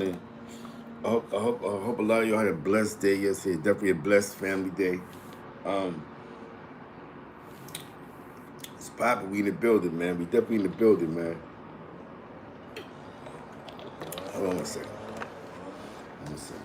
I hope a lot of y'all had a blessed day yesterday. Definitely a blessed family day. Um, it's popping. We in the building, man. We definitely in the building, man. Hold on one second. One second.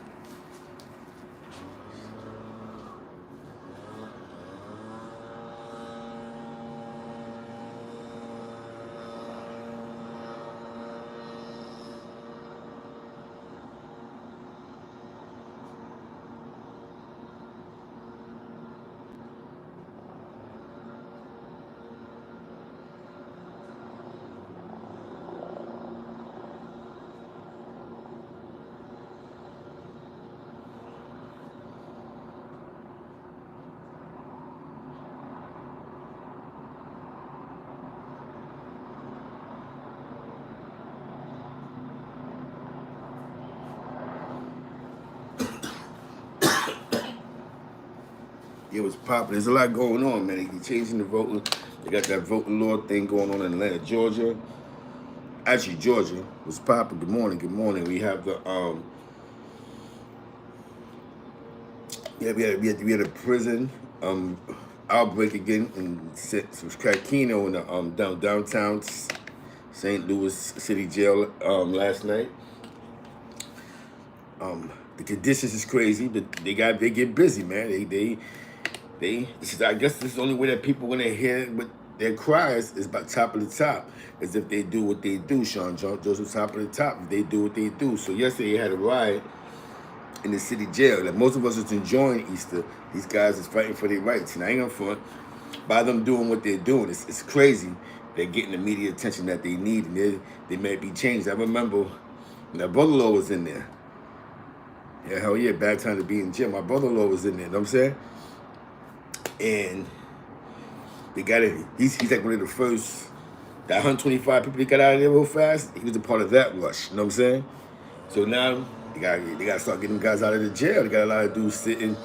It was popping. There's a lot going on, man. They changing the voting. They got that voting law thing going on in Atlanta, Georgia. Actually, Georgia was popping. Good morning. Good morning. We have the yeah, we had a prison outbreak again in some Crackino in the downtown St. Louis City Jail last night. The conditions is crazy, but they get busy, man. This is, I guess this is the only way that people when they hear what their cries is about top of the top, as if they do what they do. Sean Joseph top of the top, if they do what they do. So yesterday you had a riot in the city jail that most of us is enjoying Easter. These guys is fighting for their rights, and I ain't gonna front. By them doing what they're doing, it's crazy. They're getting the media attention that they need, and they may be changed. I remember when my brother-in-law was in there. Yeah, hell yeah, bad time to be in jail. My brother-in-law was in there, you know what I'm saying? And they got it. He's like one of the first, that 125 people that got out of there real fast. He was a part of that rush, you know what I'm saying? So now they got to start getting guys out of the jail. They got a lot of dudes sitting.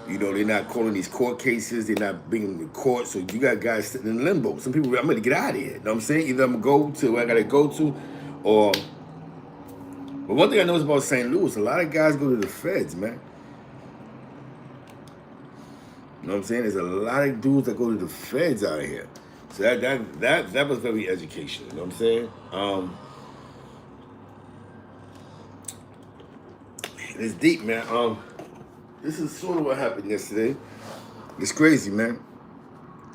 You know, they're not calling these court cases. They're not bringing them to court. So you got guys sitting in limbo. Some people, I'm going to get out of here. You know what I'm saying? Either I'm going to go to where I got to go to, or. But one thing I know is about St. Louis, a lot of guys go to the feds, man. You know what I'm saying? There's a lot of dudes that go to the feds out here. So that was very educational. You know what I'm saying? It's deep, man. This is sort of what happened yesterday. It's crazy, man.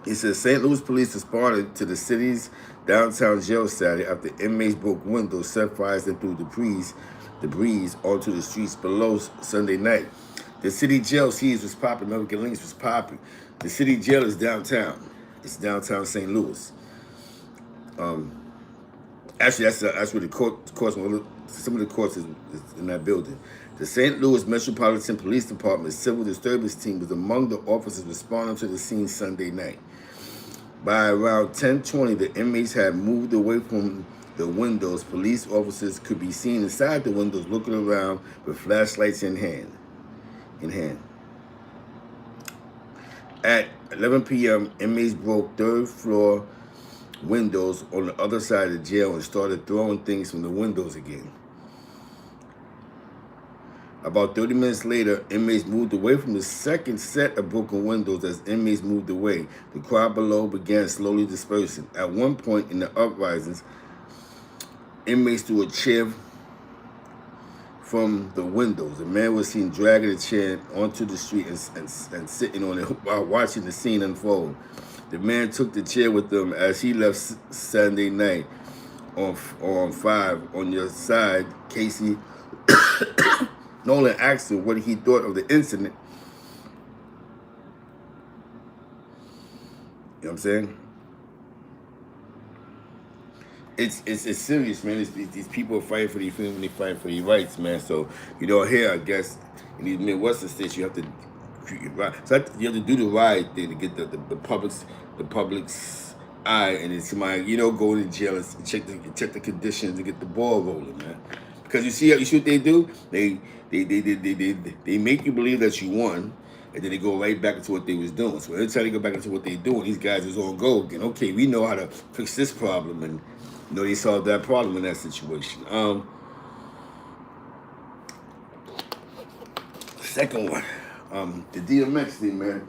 It says St. Louis police responded to the city's downtown jail Saturday after inmates broke windows, set fires, and threw debris onto the streets below Sunday night. The city jail sees was popping. American Links was popping. The city jail is downtown. It's downtown St. Louis. Actually, that's where the courts. Some of the courts is in that building. The St. Louis Metropolitan Police Department's civil disturbance team was among the officers responding to the scene Sunday night. By around 10:20, the inmates had moved away from the windows. Police officers could be seen inside the windows looking around with flashlights in hand. At 11 p.m., inmates broke third floor windows on the other side of the jail and started throwing things from the windows again. About 30 minutes later, inmates moved away from the second set of broken windows. As inmates moved away, the crowd below began slowly dispersing. At one point in the uprisings, inmates threw a chair from the windows. A man was seen dragging a chair onto the street and sitting on it while watching the scene unfold. The man took the chair with him as he left Sunday night on 5. On your side, Casey Nolan asked him what he thought of the incident. You know what I'm saying? It's serious, man. These people are fighting for their freedom, they fighting for their rights, man. So here, I guess in these Midwestern states, you have to you have to do the right thing to get the public's eye, and then somebody go to jail and check the conditions and get the ball rolling, man. Because you see what they do? They make you believe that you won, and then they go right back into what they was doing. So every time they go back into what they doing, these guys is on go again. Okay, we know how to fix this problem, and they solved that problem in that situation. Second one, the DMX thing, man.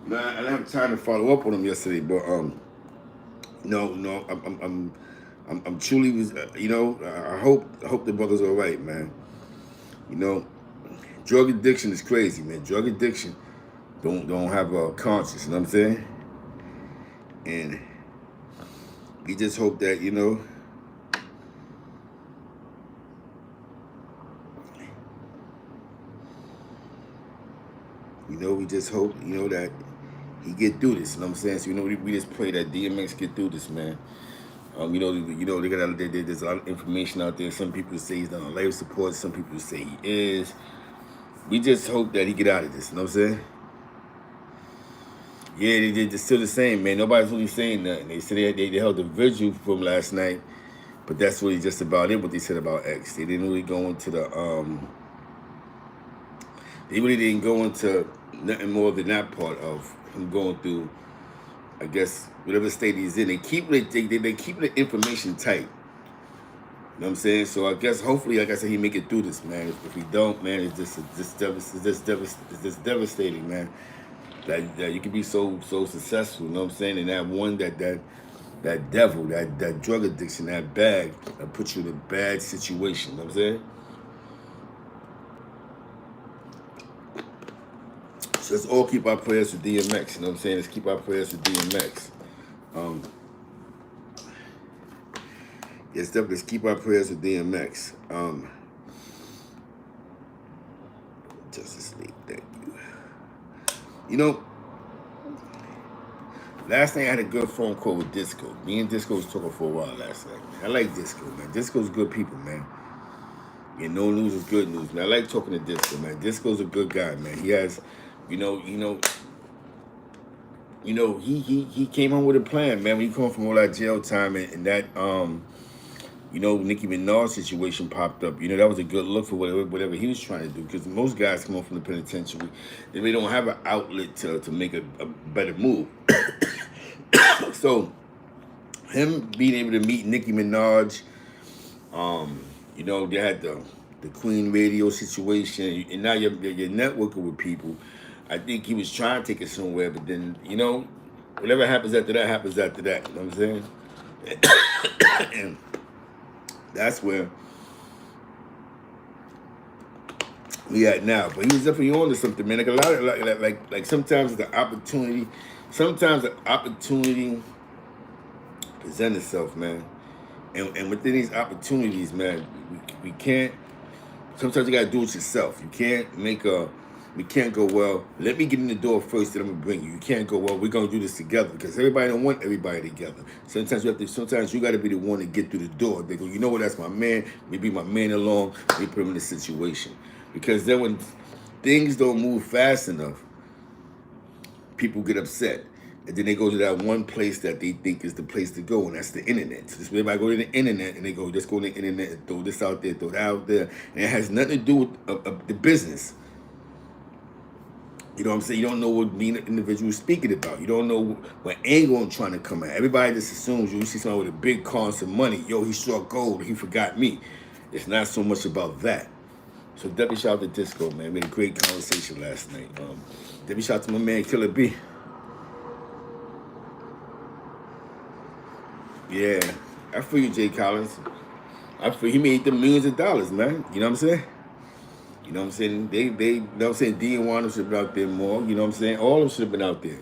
You know, I didn't have time to follow up on him yesterday, but no, I'm truly was, you know, I hope the brother's all right, man. You know, drug addiction is crazy, man. Drug addiction don't have a conscience, you know what I'm saying? And we just hope that, we just hope, that he get through this, you know what I'm saying? So, we just pray that DMX get through this, man. They got there's a lot of information out there. Some people say he's not on life support. Some people say he is. We just hope that he get out of this, you know what I'm saying? Yeah, they're still the same, man. Nobody's really saying nothing. They said they held a vigil from last night, but that's really just about it, what they said about X. They didn't really go into they really didn't go into nothing more than that part of him going through, I guess, whatever state he's in. They keep the information tight. You know what I'm saying? So I guess hopefully, like I said, he make it through this, man. If he don't, man, it's just devastating, man. That you can be so successful, you know what I'm saying? And that one that devil, that drug addiction, that bag that puts you in a bad situation, you know what I'm saying? So let's all keep our prayers for DMX, you know what I'm saying? Let's keep our prayers for DMX. Yes, let's keep our prayers for DMX. Justice League, thank you. You know, last night I had a good phone call with Disco. Me and Disco was talking for a while last night. I like Disco, man. Disco's good people, man. Yeah, no news is good news, man. I like talking to Disco, man. Disco's a good guy, man. He has, he came on with a plan, man. When he come from all that jail time and that Nicki Minaj situation popped up. That was a good look for whatever he was trying to do. Because most guys come home from the penitentiary, they don't have an outlet to make a better move. So, him being able to meet Nicki Minaj, they had the Queen Radio situation, and now you're networking with people. I think he was trying to take it somewhere, but then, whatever happens after that, happens after that. You know what I'm saying? And that's where we at now. But he was definitely on to something, man. Like a lot of like sometimes the opportunity present itself, man. And within these opportunities, man, we can't. Sometimes you gotta do it yourself. We can't go, well, let me get in the door first, then I'm gonna bring you. You can't go, well, we're gonna do this together, because everybody don't want everybody together. Sometimes you gotta be the one to get through the door. They go, you know what, that's my man. Let me be my man along. Let me put him in the situation. Because then when things don't move fast enough, people get upset. And then they go to that one place that they think is the place to go, and that's the internet. So this way everybody go to the internet, and they go, let's go to the internet and throw this out there, throw that out there. And it has nothing to do with the business. You know what I'm saying? You don't know what the individual is speaking about. You don't know what angle I'm trying to come at. Everybody just assumes you see someone with a big car and some money. Yo, he struck gold. He forgot me. It's not so much about that. So definitely shout out to Disco, man. We had a great conversation last night. Definitely shout out to my man Killer B. Yeah, I feel you, Jay Collins. I feel he made them millions of dollars, man. You know what I'm saying? You know what I'm saying? They you know what I'm saying? D and Wanda should have been out there more. You know what I'm saying? All of them should have been out there.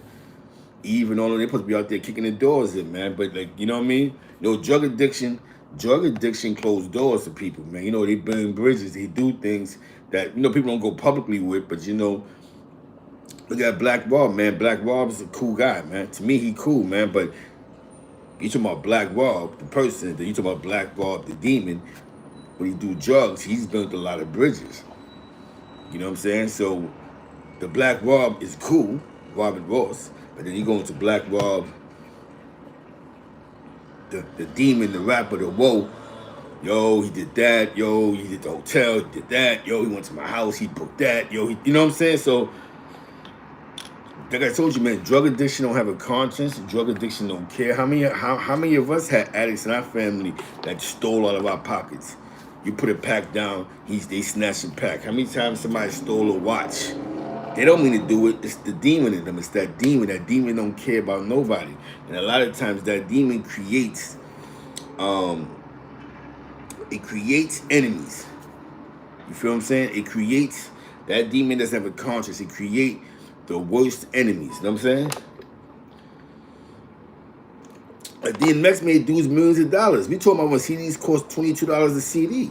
Even all of them supposed to be out there kicking the doors in, man. But you know what I mean? Drug addiction closed doors to people, man. They burn bridges. They do things that, people don't go publicly with. But, look at Black Rob, man. Black Rob is a cool guy, man. To me, he cool, man. But you talking about Black Rob, the person. Then you talking about Black Rob, the demon. When he do drugs, he's built a lot of bridges. You know what I'm saying? So the Black Rob is cool, Robert Ross, but then you go into Black Rob, the demon, the rapper, the whoa. Yo, he did that. Yo, he did the hotel. He did that. Yo, he went to my house. He booked that. Yo, you know what I'm saying? So, like I told you, man, drug addiction don't have a conscience. Drug addiction don't care. How many of us had addicts in our family that stole out of our pockets? You put a pack down, they snatch a pack. How many times somebody stole a watch? They don't mean to do it. It's the demon in them. It's that demon. That demon don't care about nobody. And a lot of times that demon creates enemies. You feel what I'm saying? It creates, that demon doesn't have a conscience. It creates the worst enemies. You know what I'm saying? DMX made dudes millions of dollars. We talking about when CDs cost $22 a CD.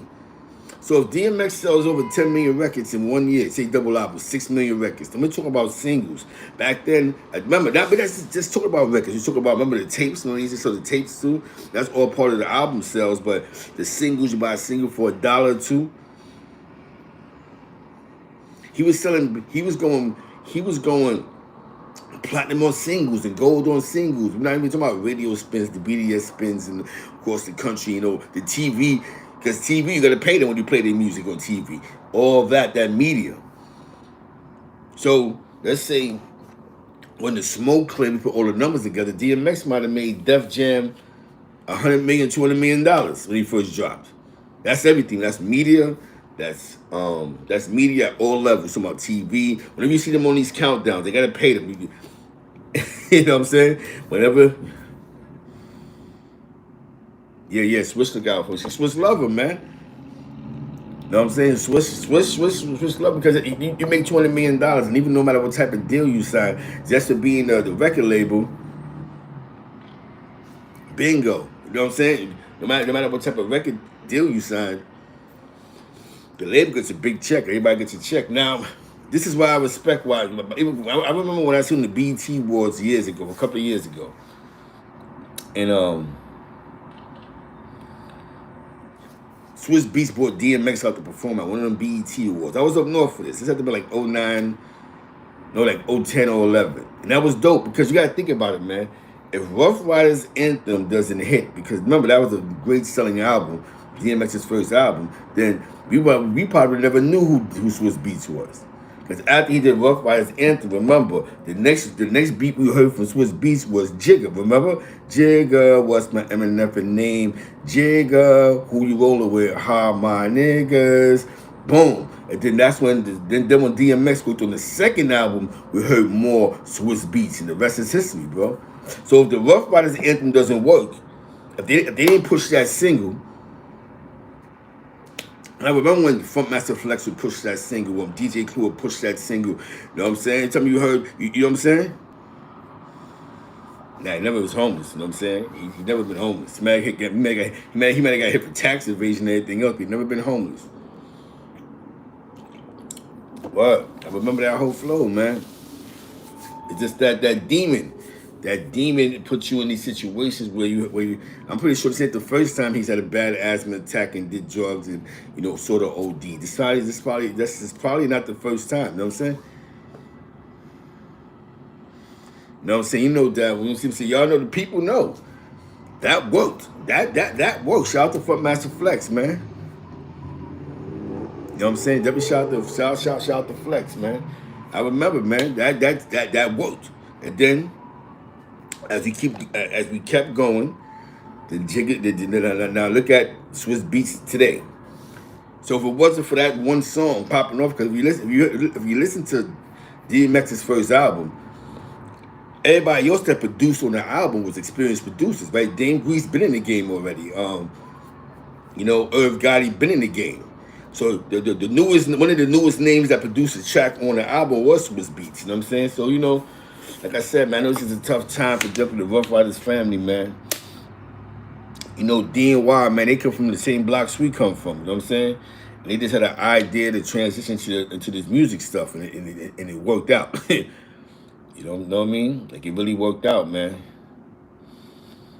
So if DMX sells over 10 million records in 1 year, say double album, 6 million records. Then we're talking about singles. Back then, remember, but that's just talking about records. You talk about, remember the tapes, when they used to sell the tapes too? That's all part of the album sales, but the singles, you buy a single for $1 or $2. He was going platinum on singles and gold on singles. We're not even talking about radio spins, the BDS spins, and across the country, you know, the TV. Because TV, you got to pay them when you play their music on TV. All that media. So, let's say, when the smoke cleared, we put all the numbers together, DMX might have made Def Jam $100 million, $200 million when he first dropped. That's everything. That's media. That's media at all levels. Talking about TV. Whenever you see them on these countdowns, they got to pay them. You know what I'm saying? Whenever... Yeah, Swiss look out for you. Swiss love him, man. You know what I'm saying? Swiss love him because you make $200 million, and even no matter what type of deal you sign, just for being the record label, bingo. You know what I'm saying? No matter what type of record deal you sign, the label gets a big check. Everybody gets a check. Now, this is why I respect why. I remember when I seen the BET Awards years ago, a couple of years ago, and Swiss Beats brought DMX out to perform at one of them BET Awards. I was up north for this. This had to be like 09, no, like 010 or 11. And that was dope because you got to think about it, man. If Rough Riders Anthem doesn't hit, because remember, that was a great selling album, DMX's first album, then we probably never knew who Swiss Beats was. Because after he did Rough Riders Anthem, remember, the next beat we heard from Swiss Beats was Jigga. Remember? Jigga, what's my MNF name? Jigga, who you rolling with? Ha, my niggas. Boom. And then that's when, when DMX went on the second album, we heard more Swiss Beats, and the rest is history, bro. So if the Rough Riders Anthem doesn't work, if they didn't push that single, and I remember when Frontmaster Flex would push that single, when DJ Clue would push that single. You know what I'm saying? Tell me you heard, you know what I'm saying? Nah, he never was homeless, you know what I'm saying? He never been homeless. He might have got hit for tax evasion and everything else, but he never been homeless. What? I remember that whole flow, man. It's just that demon. That demon puts you in these situations where you I'm pretty sure this ain't the first time he's had a bad asthma attack and did drugs and, you know, sort of OD. This is probably not the first time, you know what I'm saying? You know what I'm saying? You know that when you see y'all know, the people know. That worked. That worked. Shout out to Frontmaster Flex, man. You know what I'm saying? Definitely shout out to Flex, man. I remember, man, that worked. And then as we kept going, now look at Swiss Beats today. So if it wasn't for that one song popping off, because if you listen to DMX's first album, everybody else that produced on the album was experienced producers, right? Dame Grease been in the game already. You know, Irv Gotti been in the game. So the newest, one of the newest names that produced a track on the album was Swiss Beats. You know what I'm saying? So, you know, like I said, man, this is a tough time for definitely the Rough Riders family, man. You know, D and Y, man, they come from the same blocks we come from. You know what I'm saying? And they just had an idea to transition into this music stuff, and it worked out. You know what I mean? Like, it really worked out, man.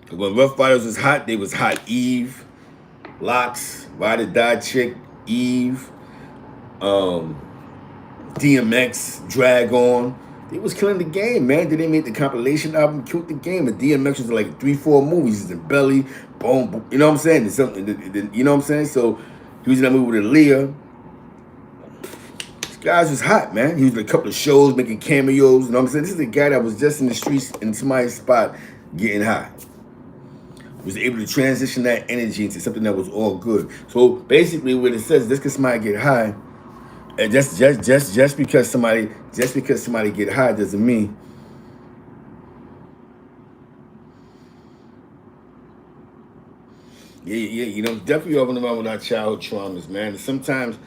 Because when Rough Riders was hot, they was hot. Eve, Locks, Ride or Die Chick, Eve, DMX, Drag On. They was killing the game, man. Then they made the compilation album, killed the game. And DMX was like 3-4 movies. He's in Belly, Boom. You know what I'm saying? You know what I'm saying? So he was in that movie with Aaliyah. These guys was hot, man. He was in a couple of shows, making cameos. You know what I'm saying? This is the guy that was just in the streets in somebody's spot getting high. was able to transition that energy into something that was all good. So basically, what it says, just because somebody get high, and just because somebody get high doesn't mean. Yeah, definitely open about with our childhood traumas, man. And sometimes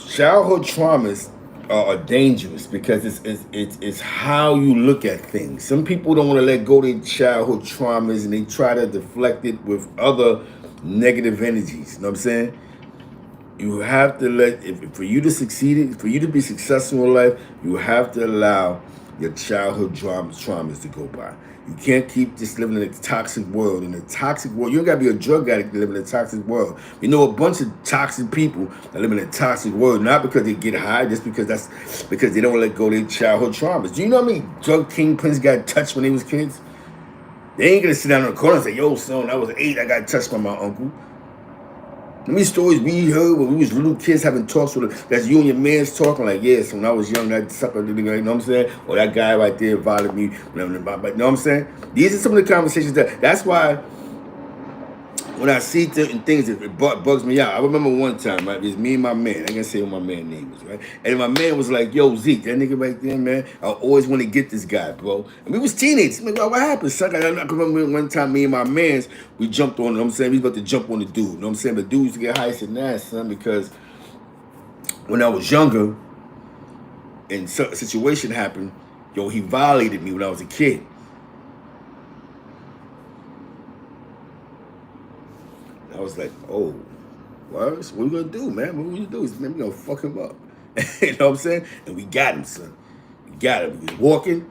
childhood traumas are dangerous because it's how you look at things. Some people don't want to let go of their childhood traumas and they try to deflect it with other negative energies. You know what I'm saying? You have to for you to succeed, for you to be successful in life, you have to allow your childhood traumas to go by. You can't keep just living in a toxic world. In a toxic world, you don't gotta be a drug addict to live in a toxic world. You know a bunch of toxic people that live in a toxic world, not because they get high, just because they don't let go of their childhood traumas. Do you know how many drug kingpins got touched when they was kids? They ain't gonna sit down in the corner and say, "Yo, son, I was 8, I got touched by my uncle." How many stories we heard when we was little kids having talks with them? That's you and your man's talking like, yes, when I was young, that sucker, you know what I'm saying? Or that guy right there violated me. You know what I'm saying? These are some of the conversations that's why when I see certain things, it bugs me out. I remember one time, right? It was me and my man. I ain't gonna say what my man's name was, right? And my man was like, "Yo, Zeke, that nigga right there, man. I always want to get this guy, bro." And we was teenagers. I'm like, "What happened, son?" I can remember one time, me and my mans, we jumped on. You know what I'm saying? We was about to jump on the dude. You know what I'm saying? But dude used to get high. I said, "Nah, son," because when I was younger, and a situation happened, yo, he violated me when I was a kid. I was like, "Oh, what? What we gonna do, man? What we gonna do is, man, we gonna fuck him up." You know what I'm saying? And we got him, son. We got him. He was walking.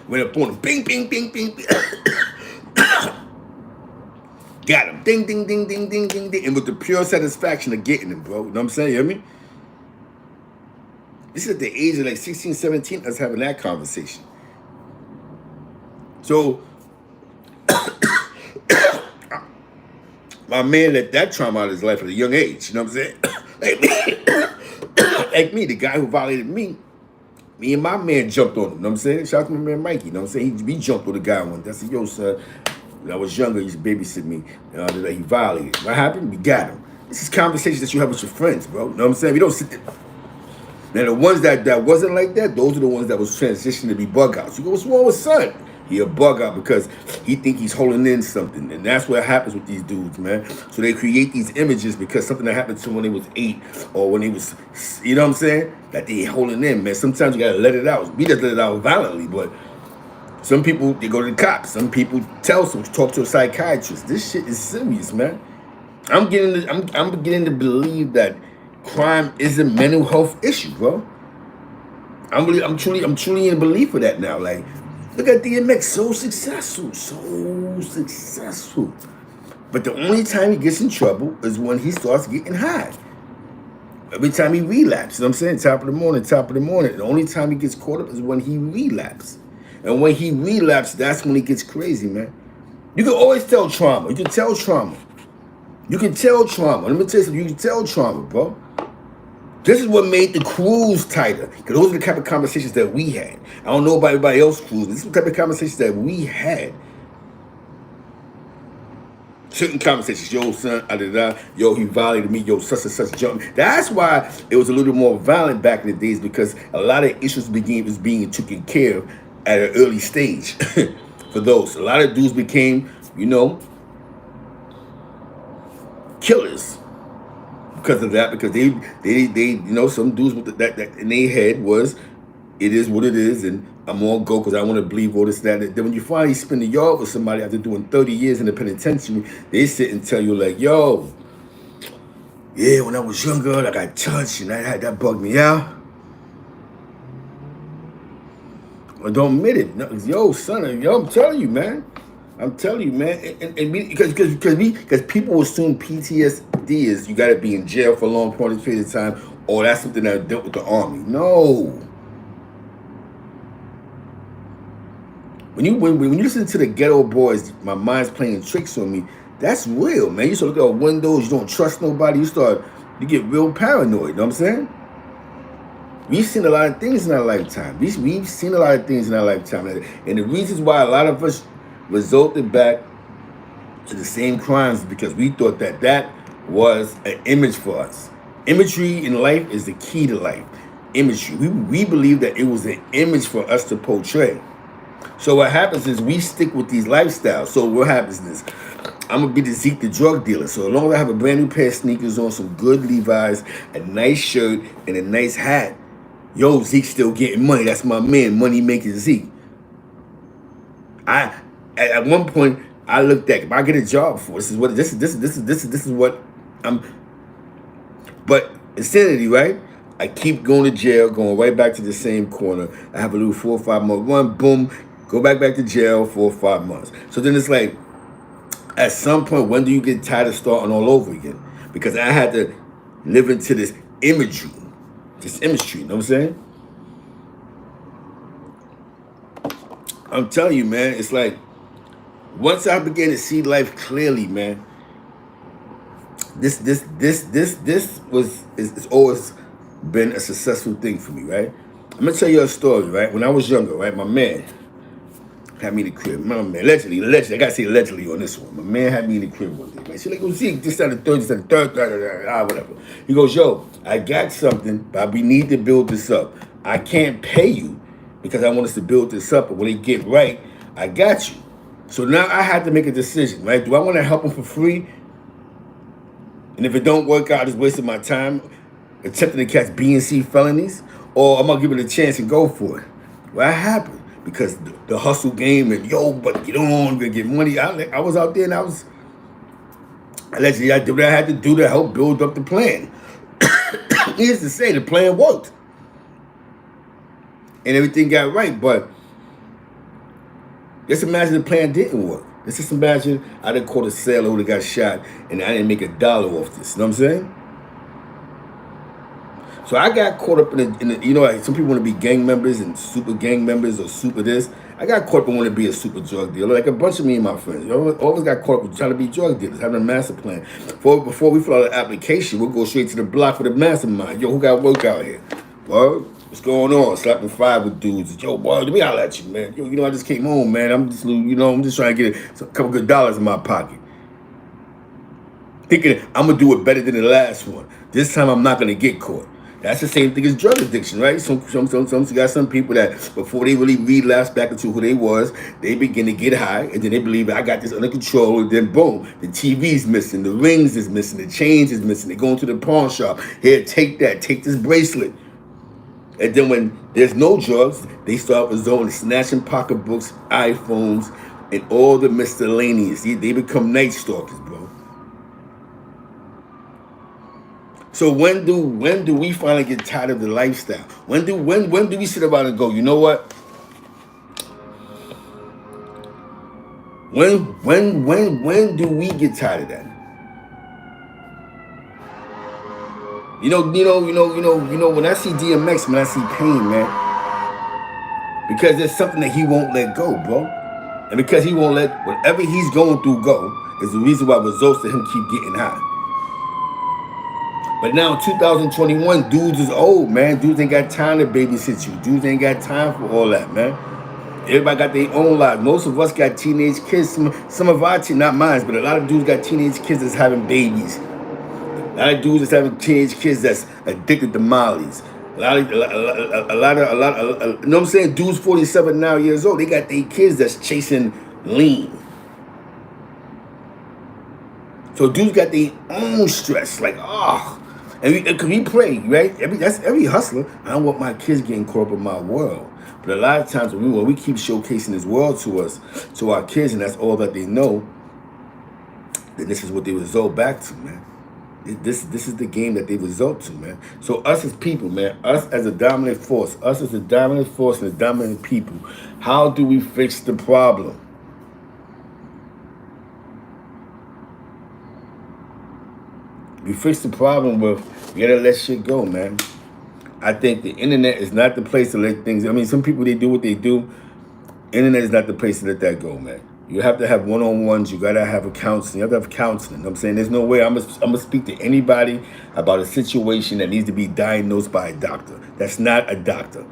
Went up on him. Bing, bing, bing, bing, bing. Got him. Ding, ding, ding, ding, ding, ding, ding. And with the pure satisfaction of getting him, bro. You know what I'm saying? You hear me? This is at the age of like 16, 17, us having that conversation. So, my man let that trauma out of his life at a young age. You know what I'm saying? Like me, the guy who violated me and my man jumped on him. You know what I'm saying? Shout out to my man Mikey. You know what I'm saying? We jumped on the guy one day. I said, "Yo, son, when I was younger, he used to babysit me. He violated. What happened? We got him." This is conversations that you have with your friends, bro. You know what I'm saying? We don't sit there. Now, the ones that wasn't like that, those are the ones that was transitioning to be bug outs. You go, "What's wrong with son?" He a bug out because he think he's holding in something. And that's what happens with these dudes, man. So they create these images because something that happened to them when they was 8 or when they was, you know what I'm saying? That they holding in, man. Sometimes you got to let it out. We just let it out violently, but some people, they go to the cops. Some people talk to a psychiatrist. This shit is serious, man. I'm beginning to believe that crime is a mental health issue, bro. I'm truly in belief of that now. Like, look at DMX, so successful. But the only time he gets in trouble is when he starts getting high. Every time he relapses, you know what I'm saying? Top of the morning. The only time he gets caught up is when he relapses. And when he relapses, that's when he gets crazy, man. You can always tell trauma. You can tell trauma. Let me tell you something. You can tell trauma, bro. This is what made the crews tighter. Because those are the type of conversations that we had. I don't know about everybody else's crews. This is the type of conversations that we had. Certain conversations. Yo, son, yo, he violated me. Yo, such and such jumped. That's why it was a little more violent back in the days, because a lot of issues was being taken care of at an early stage. For those. A lot of dudes became, killers. Because of that, because they some dudes with that in their head was, it is what it is, and I'm gonna go because I want to believe all this, that. Then when you finally spend a yard with somebody after doing 30 years in the penitentiary, they sit and tell you like, "Yo, yeah, when I was younger, I got touched and that bugged me out." Well, don't admit it. No, yo, son, I'm telling you, man. And because people assume PTSD is you got to be in jail for a long period of time, or that's something that dealt with the army. No. When you listen to the Ghetto Boys, My Mind's Playing Tricks on Me, that's real, man. You start looking at windows, you don't trust nobody, you get real paranoid. You know what I'm saying? We've seen a lot of things in our lifetime. We've seen a lot of things in our lifetime. And the reasons why a lot of us resulted back to the same crimes is because we thought that that was an image for us. Imagery in life is the key to life. Imagery. We believe that it was an image for us to portray. So what happens is we stick with these lifestyles. So what happens is I'm gonna be the Zeke the drug dealer. So as long as I have a brand new pair of sneakers on, some good Levi's, a nice shirt, and a nice hat, yo, Zeke's still getting money. That's my man, money making Zeke. I at one point I looked at if I get a job for this is what I'm. But insanity, right? I keep going to jail, going right back to the same corner. I have a little 4 or 5 month run, boom, go back to jail 4 or 5 months. So then it's like, at some point, when do you get tired of starting all over again? Because I had to live into this imagery, you know what I'm saying? I'm telling you, man, it's like, once I began to see life clearly, man, this it's always been a successful thing for me, right? I'm gonna tell you a story, right? When I was younger, right, my man had me in the crib. My man, allegedly, I gotta say allegedly on this one. My man had me in the crib one day, man. She's like, oh, see, this on the third, whatever. He goes, yo, I got something, but we need to build this up. I can't pay you because I want us to build this up, but when it get right, I got you. So now I had to make a decision, right? Do I want to help him for free? And if it don't work out, it's wasting my time attempting to catch B and C felonies, or I'm gonna give it a chance and go for it. What happened? Because the hustle game and yo, but get on, we're gonna get money. I was out there and I did what I had to do to help build up the plan. Needless to say, the plan worked. And everything got right, but just imagine the plan didn't work. Let's just imagine I done caught a sailor who got shot and I didn't make $1 off this. You know what I'm saying? So I got caught up in the you know, like some people want to be gang members and super gang members or super this. I got caught up in wanting to be a super drug dealer. Like a bunch of me and my friends. You know, all of us got caught up with trying to be drug dealers, having a master plan. Before we fill out an application, we'll go straight to the block for the mastermind. Yo, who got work out here? Well, what's going on? Slapping 5 with dudes. Yo, boy, let me holler at you, man. Yo, you know, I just came home, man. I'm just trying to get a couple good dollars in my pocket. Thinking I'm gonna do it better than the last one. This time I'm not gonna get caught. That's the same thing as drug addiction, right? Some you got some people that before they really relapse back into who they was, they begin to get high, and then they believe I got this under control, and then boom, the TV's missing, the rings is missing, the chains is missing. They go into the pawn shop. Here, take that, take this bracelet. And then when there's no drugs, they start resorting to snatching pocketbooks, iPhones, and all the miscellaneous. They become night stalkers, bro. So when do we finally get tired of the lifestyle? When do we sit around and go, you know what? When do we get tired of that? You know, when I see DMX, when I see pain, man, because there's something that he won't let go, bro. And because he won't let whatever he's going through go, is the reason why results to him keep getting high. But now in 2021, dudes is old, man. Dudes ain't got time to babysit you. Dudes ain't got time for all that, man. Everybody got their own lives. Most of us got teenage kids. Some of our not mine, but a lot of dudes got teenage kids that's having babies. A lot of dudes that's having teenage kids that's addicted to mollies. A lot of, you know what I'm saying? Dudes 47 now years old, they got their kids that's chasing lean. So dudes got their own stress, like, and we pray, right? Every hustler. I don't want my kids getting caught up in my world. But a lot of times when we keep showcasing this world to us, to our kids, and that's all that they know, then this is what they result back to, man. This is the game that they result to, man. So us as people, man, us as a dominant force, and the dominant people, how do we fix the problem? We fix the problem with, you gotta let shit go, man. I think the internet is not the place to let things, I mean, some people, they do what they do. Internet is not the place to let that go, man. You have to have one-on-ones. You gotta have a counseling. You have to have counseling. You know what I'm saying? There's no way I'm gonna speak to anybody about a situation that needs to be diagnosed by a doctor. That's not a doctor.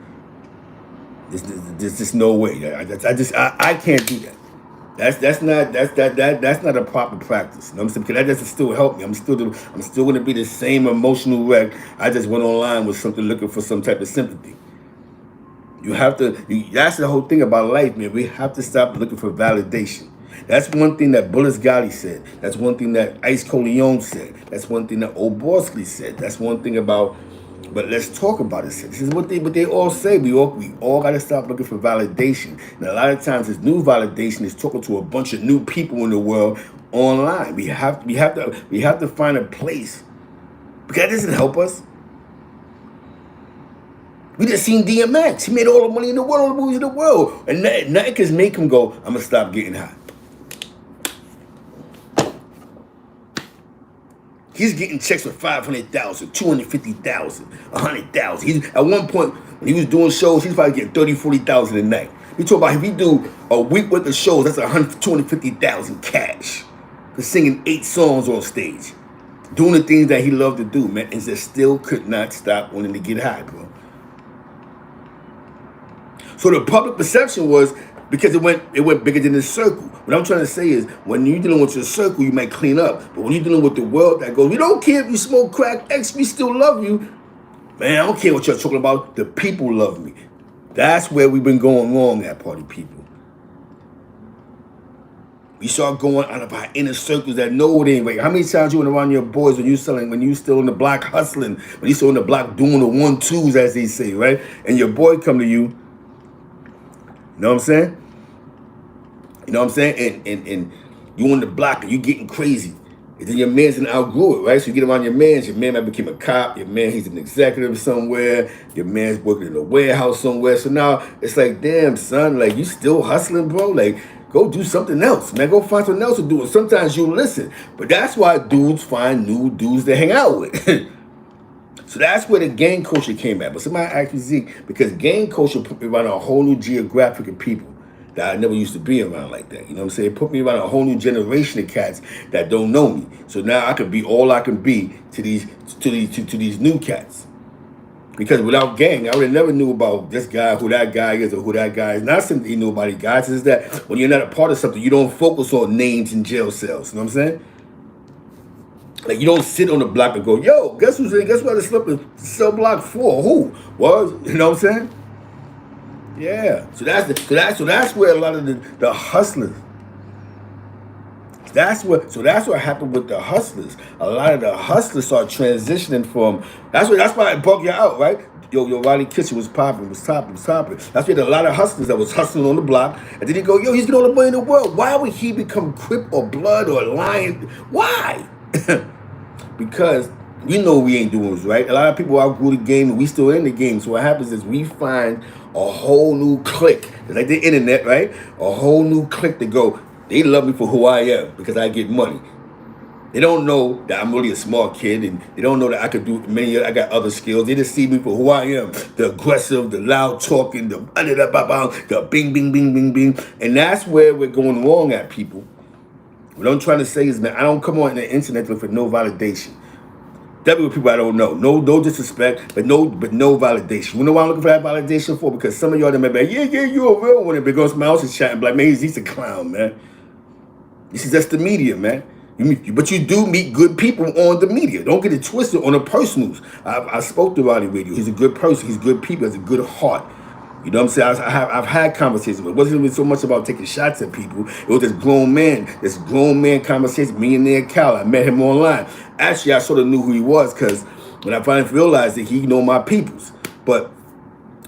There's just no way. I can't do that. That's not a proper practice. You know what I'm saying? Because that doesn't still help me. I'm still gonna be the same emotional wreck. I just went online with something looking for some type of sympathy. You have to. That's the whole thing about life, man. We have to stop looking for validation. That's one thing that Bullis Gotti said. That's one thing that Ice Coleon said. That's one thing that Old Borsley said. That's one thing about. But let's talk about it. This is what they all say. We all got to stop looking for validation. And a lot of times, this new validation is talking to a bunch of new people in the world online. We have to find a place, because that doesn't help us. We just seen DMX. He made all the money in the world, all the movies in the world. And nothing can make him go, I'm going to stop getting high. He's getting checks for 500,000, 250,000, 100,000. At one point, when he was doing shows, he's probably getting 30, 40,000 a night. He talk about if he do a week worth of shows, that's 250,000 cash for singing 8 songs on stage. Doing the things that he loved to do, man. And just still could not stop wanting to get high, bro. So the public perception was, because it went bigger than the circle. What I'm trying to say is, when you're dealing with your circle, you might clean up. But when you're dealing with the world that goes, we don't care if you smoke crack, X, we still love you. Man, I don't care what you're talking about. The people love me. That's where we've been going wrong at, party people. We start going out of our inner circles that know it ain't right. How many times you went around your boys when you still in the block hustling, when you still in the block doing the 1-2s, as they say, right? And your boy come to you. You know what I'm saying? You know what I'm saying? And you on the block and you getting crazy. And then your man's done outgrew it, right? So you get around your man might become a cop, your man, he's an executive somewhere, your man's working in a warehouse somewhere. So now it's like, damn, son, like, you still hustling, bro? Like, go do something else, man. Go find something else to do. And sometimes you listen. But that's why dudes find new dudes to hang out with. So that's where the gang culture came at. But somebody asked me, Zeke, because gang culture put me around a whole new geographic of people that I never used to be around like that. You know what I'm saying? It put me around a whole new generation of cats that don't know me. So now I can be all I can be to these new cats. Because without gang, I would have never knew about this guy, who that guy is, or who that guy is. Not something you know about, guys. It's that when you're not a part of something, you don't focus on names and jail cells. You know what I'm saying? Like, you don't sit on the block and go, yo, guess who's in? Guess what? I slept in cell block 4. Who was? You know what I'm saying? Yeah. So that's where a lot of the hustlers. That's what happened with the hustlers. A lot of the hustlers start transitioning from. That's why it bugged you out, right? Yo, Ronnie Kitchen was popping, was topping. That's why a lot of hustlers that was hustling on the block, and then he go, yo, he's getting all the money in the world. Why would he become Crip or Blood or Lion? Why? Because we know we ain't doing this right. A lot of people outgrew the game, and we still in the game. So what happens is we find a whole new clique. It's like the internet, right? A whole new clique to go, they love me for who I am because I get money. They don't know that I'm really a smart kid, and they don't know that I could do I got other skills. They just see me for who I am. The aggressive, the loud talking, the bing, bing, bing, bing, bing. And that's where we're going wrong at, people. What I'm trying to say is, man, I don't come on the internet to look for no validation. Definitely with people I don't know. No disrespect, but no validation. You know what I'm looking for that validation for? Because some of y'all that may be like, yeah, you're a real one. And because my house is chatting, like, man, he's a clown, man. This is just the media, man. But you do meet good people on the media. Don't get it twisted on the personals. I spoke to Roddy Radio. He's a good person. He's good people. He has a good heart. You know what I'm saying? I've had conversations, but it wasn't even so much about taking shots at people. It was this grown man conversation, millionaire Cal. I met him online. Actually, I sort of knew who he was because when I finally realized that he know my peoples. But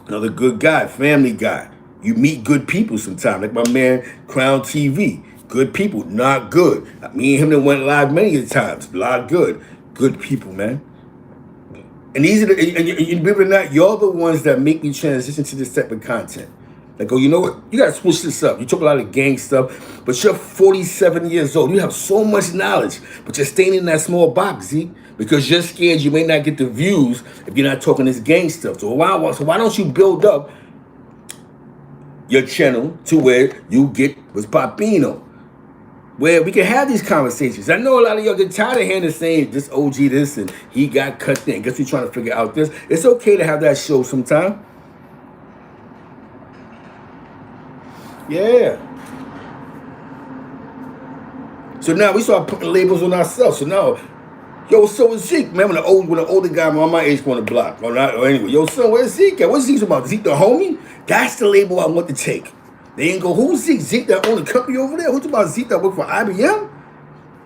another good guy, family guy. You meet good people sometimes, like my man Crown TV. Good people, not good. Me and him that went live many times. A lot of good people, man. And these are and believe it or not, you're the ones that make me transition to this type of content. Like, oh, you know what? You gotta switch this up. You talk a lot of gang stuff, but you're 47 years old. You have so much knowledge, but you're staying in that small box, Z, because you're scared you may not get the views if you're not talking this gang stuff. So why don't you build up your channel to where you get was Papino. Where we can have these conversations. I know a lot of y'all get tired of hearing the saying, this OG this and he got cut in. Guess we trying to figure out this. It's okay to have that show sometime. Yeah. So now we start putting labels on ourselves. So now, yo, so is Zeke. Man, when an older guy on my age on the block, or anyway, yo, son, where's Zeke at? What's Zeke about? Zeke the homie? That's the label I want to take. They ain't go, who's Zeke? Zeke that own the company over there? Who's about Zeke that work for IBM?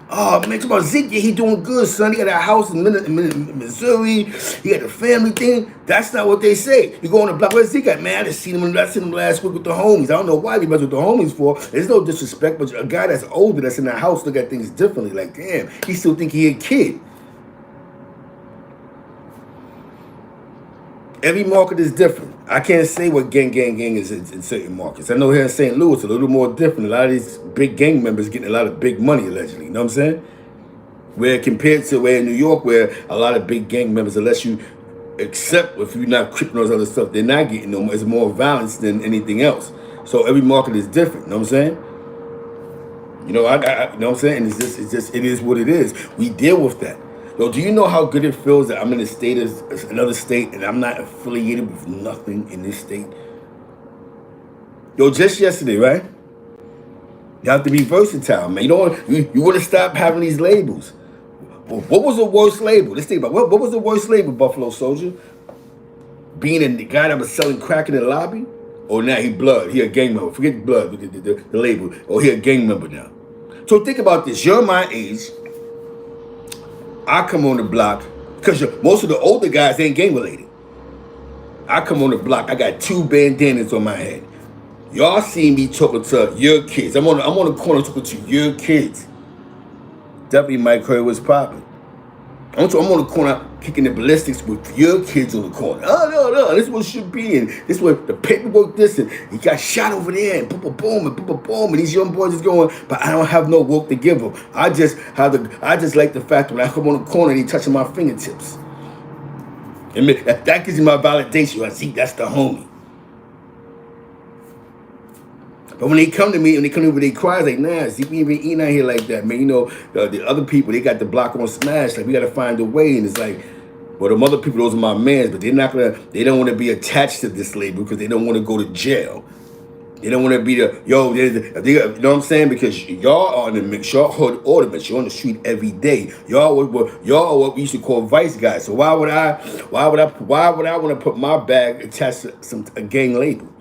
Oh, man, talk about Zeke. Yeah, he doing good, son. He got a house in Missouri. He got the family thing. That's not what they say. You go on the block, where's Zeke at? Man, I just seen him last week with the homies. I don't know why he mess with the homies for. There's no disrespect, but a guy that's older, that's in the house, look at things differently. Like, damn, he still think he a kid. Every market is different. I can't say what gang is in certain markets. I know here in St. Louis, a little more different. A lot of these big gang members getting a lot of big money, allegedly. You know what I'm saying? Where compared to where in New York, where a lot of big gang members, unless you accept if you're not crippling those other stuff, they're not getting no more. It's more violence than anything else. So every market is different. You know what I'm saying? You know, you know what I'm saying? And it is what it is. We deal with that. Yo, do you know how good it feels that I'm in a state as another state and I'm not affiliated with nothing in this state? Yo, just yesterday, right? You have to be versatile, man. You don't you want to stop having these labels. What was the worst label? Let's think about what was the worst label, Buffalo Soldier? Being a guy that was selling crack in the lobby? Or now he blood, he a gang member. Forget blood, the label. Or he a gang member now. So think about this. You're my age. I come on the block, because most of the older guys ain't gang related. I come on the block, I got 2 bandanas on my head. Y'all see me talking to your kids. I'm on the corner talking to your kids. Definitely Mike Curry was popping. I'm on the corner kicking the ballistics with your kids on the corner. Oh, no, this is what it should be. And this is what the paperwork this and he got shot over there and boom, and these young boys is going, but I don't have no work to give them. I just like the fact that when I come on the corner and he touching my fingertips. And that gives me my validation. I see that's the homie. But when they come to me and they come in with their cries, like, nah, see, we ain't been eating out here like that, man. You know, the other people, they got the block on smash. Like, we got to find a way. And it's like, well, them other people, those are my mans, but they don't want to be attached to this label because they don't want to go to jail. They don't want to be you know what I'm saying? Because y'all are in the mix, y'all hood ornaments, you're on the street every day. Y'all are what we used to call vice guys. So why would I want to put my bag attached to a gang label?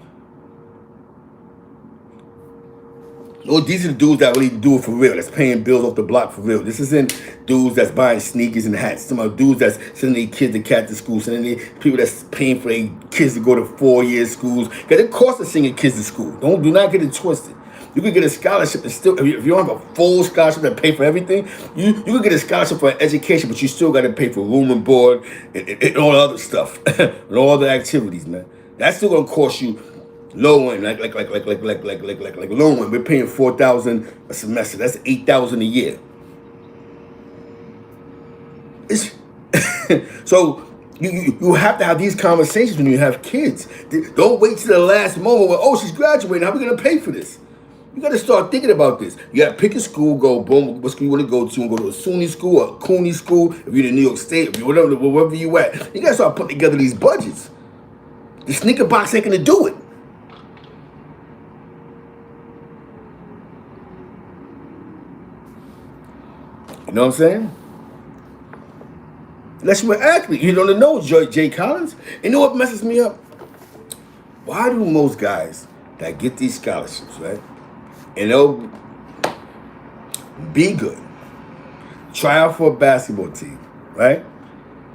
No, these are the dudes that really do it for real. That's paying bills off the block for real. This isn't dudes that's buying sneakers and hats. Some of dudes that's sending their kids to Catholic school, sending their people that's paying for their kids to go to 4-year schools. Because it costs to send your kids to school. Do not get it twisted. You could get a scholarship and still, if you don't have a full scholarship that pay for everything, you could get a scholarship for education, but you still got to pay for room and board and all the other stuff and all the activities, man. That's still gonna cost you. Low end, like low end, we're paying $4,000 a semester. That's $8,000 a year. It's so you have to have these conversations when you have kids. Don't wait till the last moment when, oh, she's graduating. How are we gonna pay for this? You got to start thinking about this. You got to pick a school, go boom. What school you want to go to? And go to a SUNY school or a CUNY school. If you're in New York State, if you're wherever you at, you got to start putting together these budgets. The sneaker box ain't gonna do it. You know what I'm saying? Unless you're an athlete. You don't know Jay Collins. You know what messes me up? Why do most guys that get these scholarships, right? And they'll be good. Try out for a basketball team, right?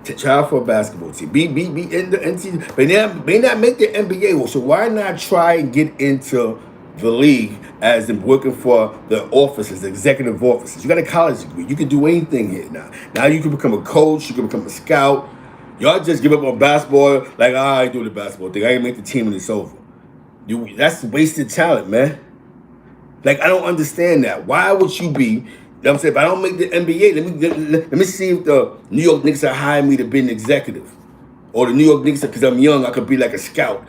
Try out for a basketball team. Be in the NCAA. But may not make the NBA. So why not try and get into the league as in working for the offices, the executive offices? You got a college degree. You can do anything here now. Now you can become a coach. You can become a scout. Y'all just give up on basketball. Like, I ain't doing the basketball thing. I ain't make the team and it's over. That's wasted talent, man. Like, I don't understand that. Why would you be, you know what I'm saying, if I don't make the NBA, let me see if the New York Knicks will hire me to be an executive. Or the New York Knicks, because I'm young, I could be like a scout.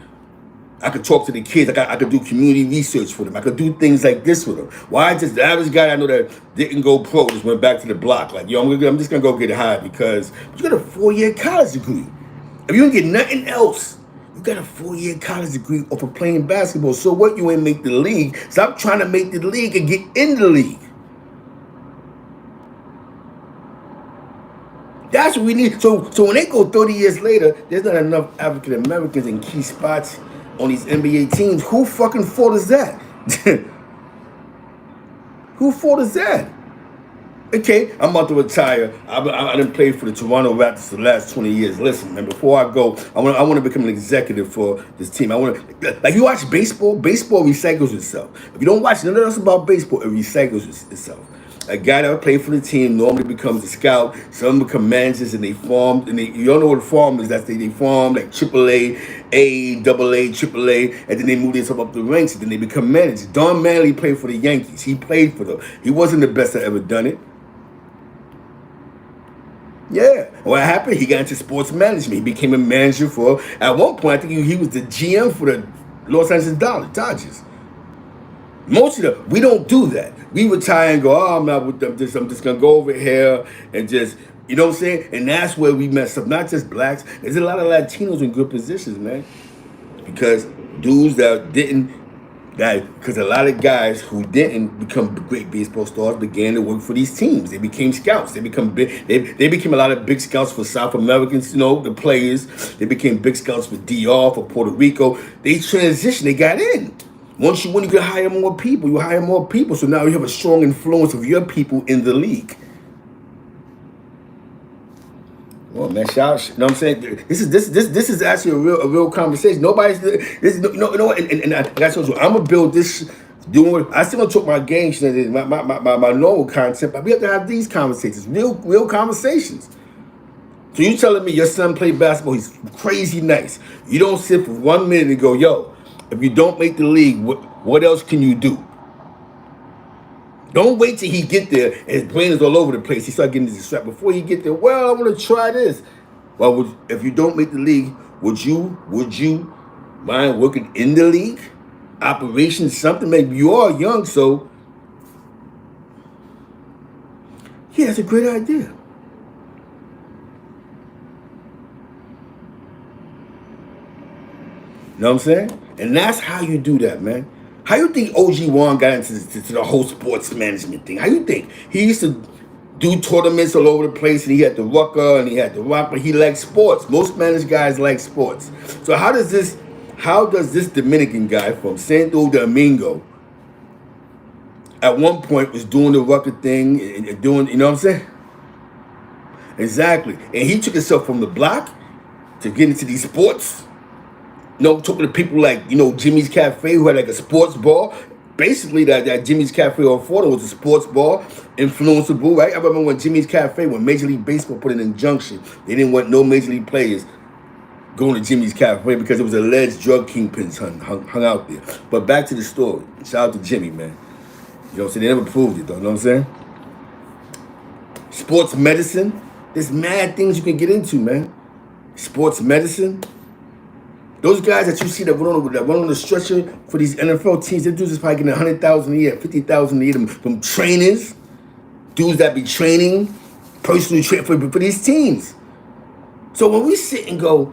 I could talk to the kids. I could do community research for them. I could do things like this for them. Why just the average guy I know that didn't go pro just went back to the block? Like, yo, I'm just gonna go get high because you got a 4-year college degree. If you don't get nothing else, you got a 4-year college degree off of playing basketball. So what? You ain't make the league. Stop trying to make the league and get in the league. That's what we need. So when they go 30 years later, there's not enough African Americans in key spots on these NBA teams. Who fucking fault is that? Who fault is that? Okay, I'm about to retire. I didn't play for the Toronto Raptors for the last 20 years. Listen, man, before I go, I want to become an executive for this team. I want to, like, you watch baseball. Baseball recycles itself. If you don't watch nothing else about baseball, it recycles itself. A guy that played for the team normally becomes a scout. Some become managers, and they form. And you don't know what a farm is. That's they form like AAA, AA, AAA, and then they move themselves up the ranks, and then they become managers. Don Manley played for the Yankees. He played for them. He wasn't the best that ever done it. Yeah. What happened? He got into sports management. He became a manager for, at one point, I think he was the GM for the Los Angeles Dodgers. Most of them, we don't do that. We retire and go, oh, I'm not with them. I'm just going to go over here and just, you know what I'm saying? And that's where we mess up. Not just blacks. There's a lot of Latinos in good positions, man. Because dudes that didn't, because a lot of guys who didn't become great baseball stars began to work for these teams. They became scouts. They became big. They became a lot of big scouts for South Americans, you know, the players. They became big scouts for DR, for Puerto Rico. They transitioned. They got in. Once you win, you can hire more people. You hire more people. So now you have a strong influence of your people in the league. Well, man, shout, you know what I'm saying? This is actually a real conversation. Nobody's this, you know what? And I told you, I'm gonna build this. I still don't talk my game, my normal content, but we have to have these conversations, real conversations. So you telling me your son played basketball? He's crazy nice. You don't sit for 1 minute and go, yo, if you don't make the league, what else can you do? Don't wait till he get there and his brain is all over the place. He start getting distracted. Before he get there, well, I want to try this. Well, if you don't make the league, would you mind working in the league? Operations, something. Maybe you are young, so yeah, that's a great idea. You know what I'm saying? And that's how you do that, man. How you think OG Wan got into the whole sports management thing? How you think? He used to do tournaments all over the place, and he had the Rucker and he had the Rock, but he liked sports. Most managed guys like sports. So how does this Dominican guy from Santo Domingo at one point was doing the Rucker thing and doing, you know what I'm saying? Exactly. And he took himself from the block to get into these sports. You know, talking to people like, you know, Jimmy's Cafe, who had like a sports bar. Basically, that Jimmy's Cafe on Florida was a sports bar, influenceable, right? I remember when Jimmy's Cafe, when Major League Baseball put an injunction, they didn't want no Major League players going to Jimmy's Cafe because it was alleged drug kingpins hung out there. But back to the story. Shout out to Jimmy, man. You know what I'm saying? They never proved it, though. You know what I'm saying? Sports medicine. There's mad things you can get into, man. Sports medicine. Those guys that you see that run on the stretcher for these NFL teams, they do this probably getting $100,000 a year, $50,000 a year from trainers, dudes that be training, personally train for these teams. So when we sit and go,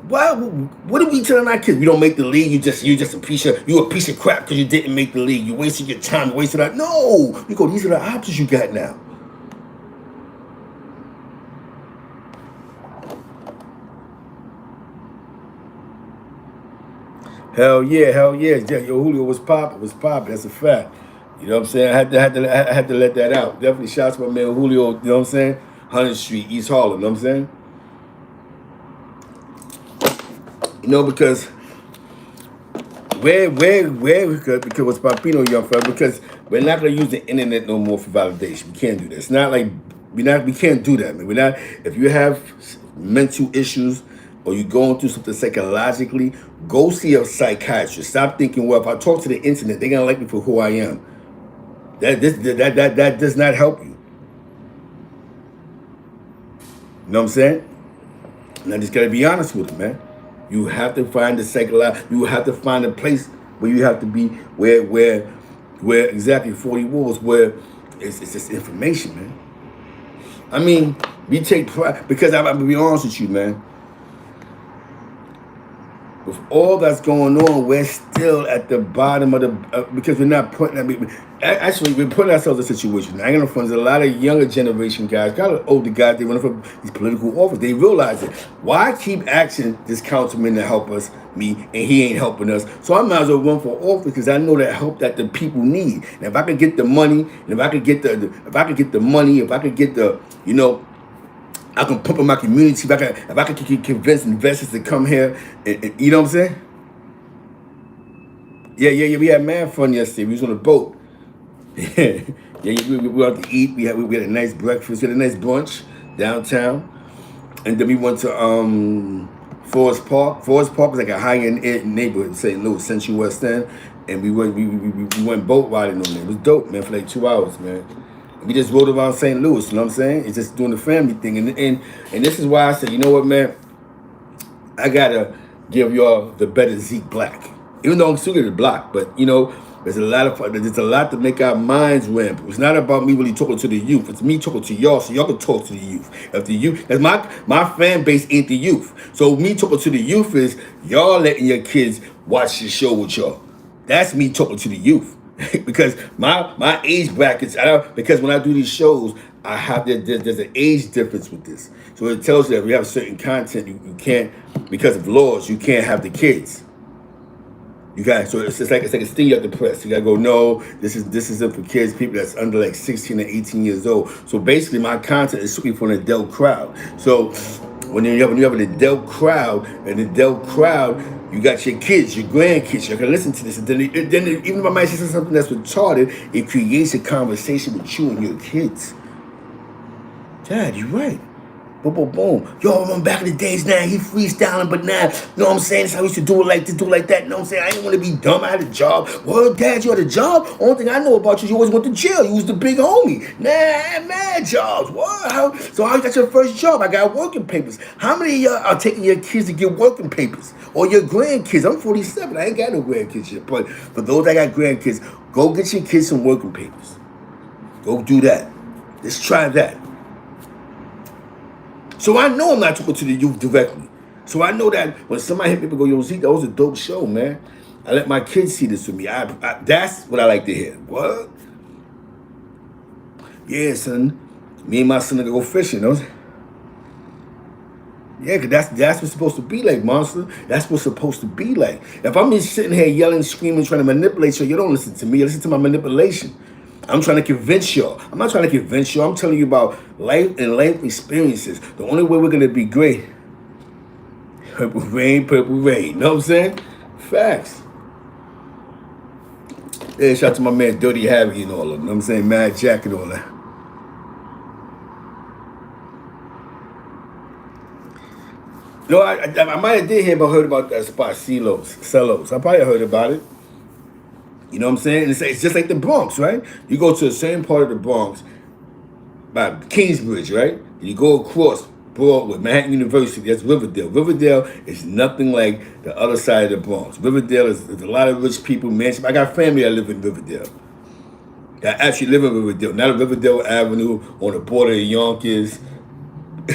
what are we telling our kids? We don't make the league. You just a piece of crap because you didn't make the league. You wasted your time. You wasted that. No, you go. These are the options you got now. Hell yeah. Yo, Julio was popping. That's a fact. You know what I'm saying? I had to let that out. Definitely shouts to my man Julio. You know what I'm saying? 100th Street, East Harlem. You know what I'm saying? You know, because because what's Papino, young fella, because we're not gonna use the internet no more for validation. We can't do that. It's not like we can't do that, man. We're not. If you have mental issues or you're going through something psychologically, go see a psychiatrist. Stop thinking, well, if I talk to the internet, they're gonna like me for who I am. That does not help you. You know what I'm saying? And I just gotta be honest with it, man. You have to find the psychological. You have to find a place where you have to be, where exactly 40 wolves, where it's just information, man. I mean, we take pride, because I'm gonna be honest with you, man. With all that's going on, we're still at the bottom of the because we're not putting. I mean, actually, we're putting ourselves in a situation. I ain't gonna front. There's a lot of younger generation guys, got a lot of older guys. They running for these political office. They realize it. Why keep asking this councilman to help us, me, and he ain't helping us? So I might as well run for office because I know that help that the people need. And if I could get the money, and if I could get the money, if I could get the, you know, I can pump in my community. If I can convince investors to come here, and you know what I'm saying? Yeah. We had mad fun yesterday. We was on a boat. Yeah, we went out to eat. We had a nice breakfast. We had a nice brunch downtown, and then we went to Forest Park. Forest Park is like a high-end neighborhood in St. Louis, Central West End, and we went boat riding on there. It was dope, man, for like 2 hours, man. We just rode around St. Louis, you know what I'm saying? It's just doing the family thing. And this is why I said, you know what, man? I gotta give y'all the better Zeke Black. Even though I'm still getting blocked, but you know, there's a lot to make our minds ramp. It's not about me really talking to the youth. It's me talking to y'all, so y'all can talk to the youth. If the youth, that's my fan base ain't the youth. So me talking to the youth is y'all letting your kids watch the show with y'all. That's me talking to the youth. Because my age brackets, because when I do these shows, I have there's an age difference with this. So it tells you that we have certain content you can't, because of laws, you can't have the kids. You got, so it's like a sting you have to press. You gotta go, no, this isn't for kids, people that's under like 16 and 18 years old. So basically my content is strictly for an adult crowd. So when you have an adult crowd, you got your kids, your grandkids, you're gonna listen to this. And then even if I might say something that's retarded, it creates a conversation with you and your kids. Dad, you're right. Boom, boom, boom. Yo, I remember back in the days now, he freestyling, but now, you know what I'm saying? That's how I used to do it like this, do it like that. You know what I'm saying? I didn't want to be dumb. I had a job. Well, Dad, you had a job? Only thing I know about you always went to jail. You was the big homie. Nah, I had mad jobs. What? So how you got your first job? I got working papers. How many of y'all are taking your kids to get working papers? Or your grandkids? I'm 47. I ain't got no grandkids yet. But for those that got grandkids, go get your kids some working papers. Go do that. Let's try that. So I know I'm not talking to the youth directly. So I know that when somebody hit me and go, yo, Zeke, that was a dope show, man. I let my kids see this with me. That's what I like to hear. What? Yeah, son. Me and my son are gonna go fishing, you know? Yeah, because that's what's it's supposed to be like, monster. That's what's supposed to be like. If I'm just sitting here yelling, screaming, trying to manipulate you, you don't listen to me. You listen to my manipulation. I'm trying to convince y'all. I'm not trying to convince you. I'm telling you about life and life experiences. The only way we're going to be great. Purple rain, purple rain. You know what I'm saying? Facts. Yeah, shout out to my man Dirty Harry and all of them. You know what I'm saying? Mad Jack and all that. No, I might have heard about that spot, Celos. I probably heard about it. You know what I'm saying? It's just like the Bronx, right? You go to the same part of the Bronx by Kingsbridge, right? And you go across Broadway, Manhattan University, that's Riverdale. Riverdale is nothing like the other side of the Bronx. Riverdale is a lot of rich people, mansion. I got family that live in Riverdale. I actually live in Riverdale, not a Riverdale Avenue on the border of Yonkers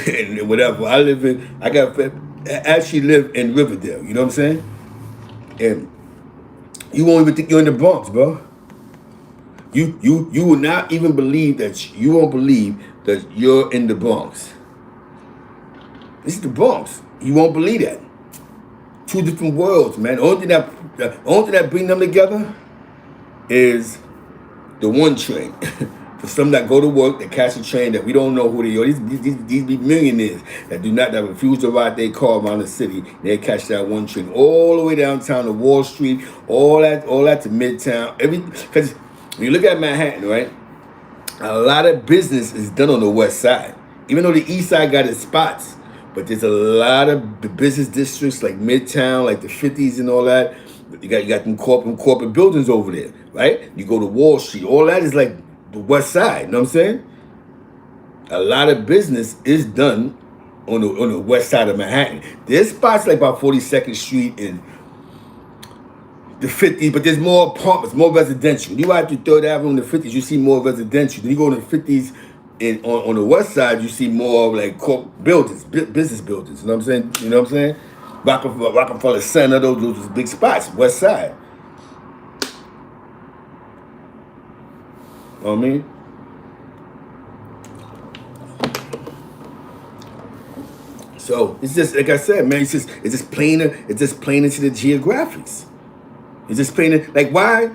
and whatever. I actually live in Riverdale, you know what I'm saying? And you won't even think you're in the Bronx, bro. You will not even believe that you won't believe that you're in the Bronx. This is the Bronx. You won't believe that. Two different worlds, man. The only thing that bring them together is the one train. For some that go to work, that catch a train that we don't know who they are. These millionaires that refuse to ride their car around the city. They catch that one train all the way downtown to Wall Street, all that to Midtown. Because when you look at Manhattan, right, a lot of business is done on the west side. Even though the east side got its spots, but there's a lot of business districts like Midtown, like the 50s and all that. You got them corporate buildings over there, right? You go to Wall Street, all that is like the west side, you know what I'm saying? A lot of business is done on the west side of Manhattan. There's spots like about 42nd Street and the 50s, but there's more apartments, more residential. You ride through 3rd Avenue in the 50s, you see more residential. Then you go to the 50s, and on the west side, you see more like buildings, business buildings. You know what I'm saying? You know what I'm saying? Rockefeller Center, those big spots, west side. You know what I mean? So it's just like I said, man. It's just playing into the geographics. It's just playing like why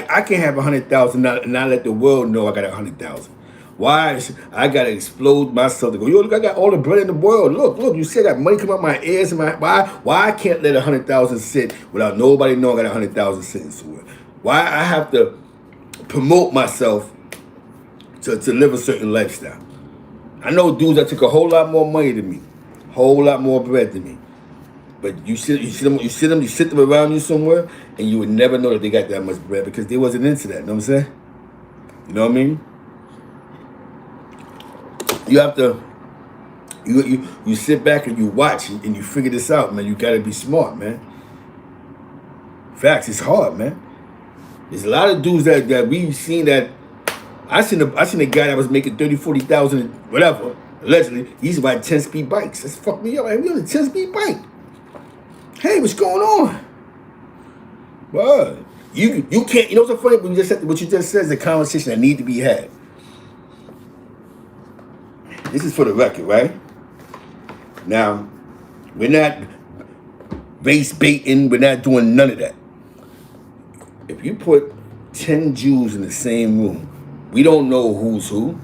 I can't have 100,000 and not let the world know I got 100,000. Why I gotta explode myself to go? Yo, look, I got all the bread in the world. Look, you see I got money coming out my ears and my why I can't let 100,000 sit without nobody knowing I got 100,000 sitting somewhere? Why I have to promote myself to live a certain lifestyle? I know dudes that took a whole lot more money than me, whole lot more bread than me. But you sit them around you somewhere, and you would never know that they got that much bread because they wasn't into that. You know what I'm saying? You know what I mean? You have to, you sit back and you watch and you figure this out, man. You gotta be smart, man. Facts, it's hard, man. There's a lot of dudes that we've seen that. I seen a guy that was making 30, 40,000, whatever, allegedly. He used to ride 10-speed bikes. That's fucked me up. Man. We on a 10-speed bike. Hey, what's going on? But you can't. You know what's so funny? When you just said, what you just said is a conversation that need to be had. This is for the record, right? Now, we're not race baiting. We're not doing none of that. If you put 10 Jews in the same room, we don't know who's who.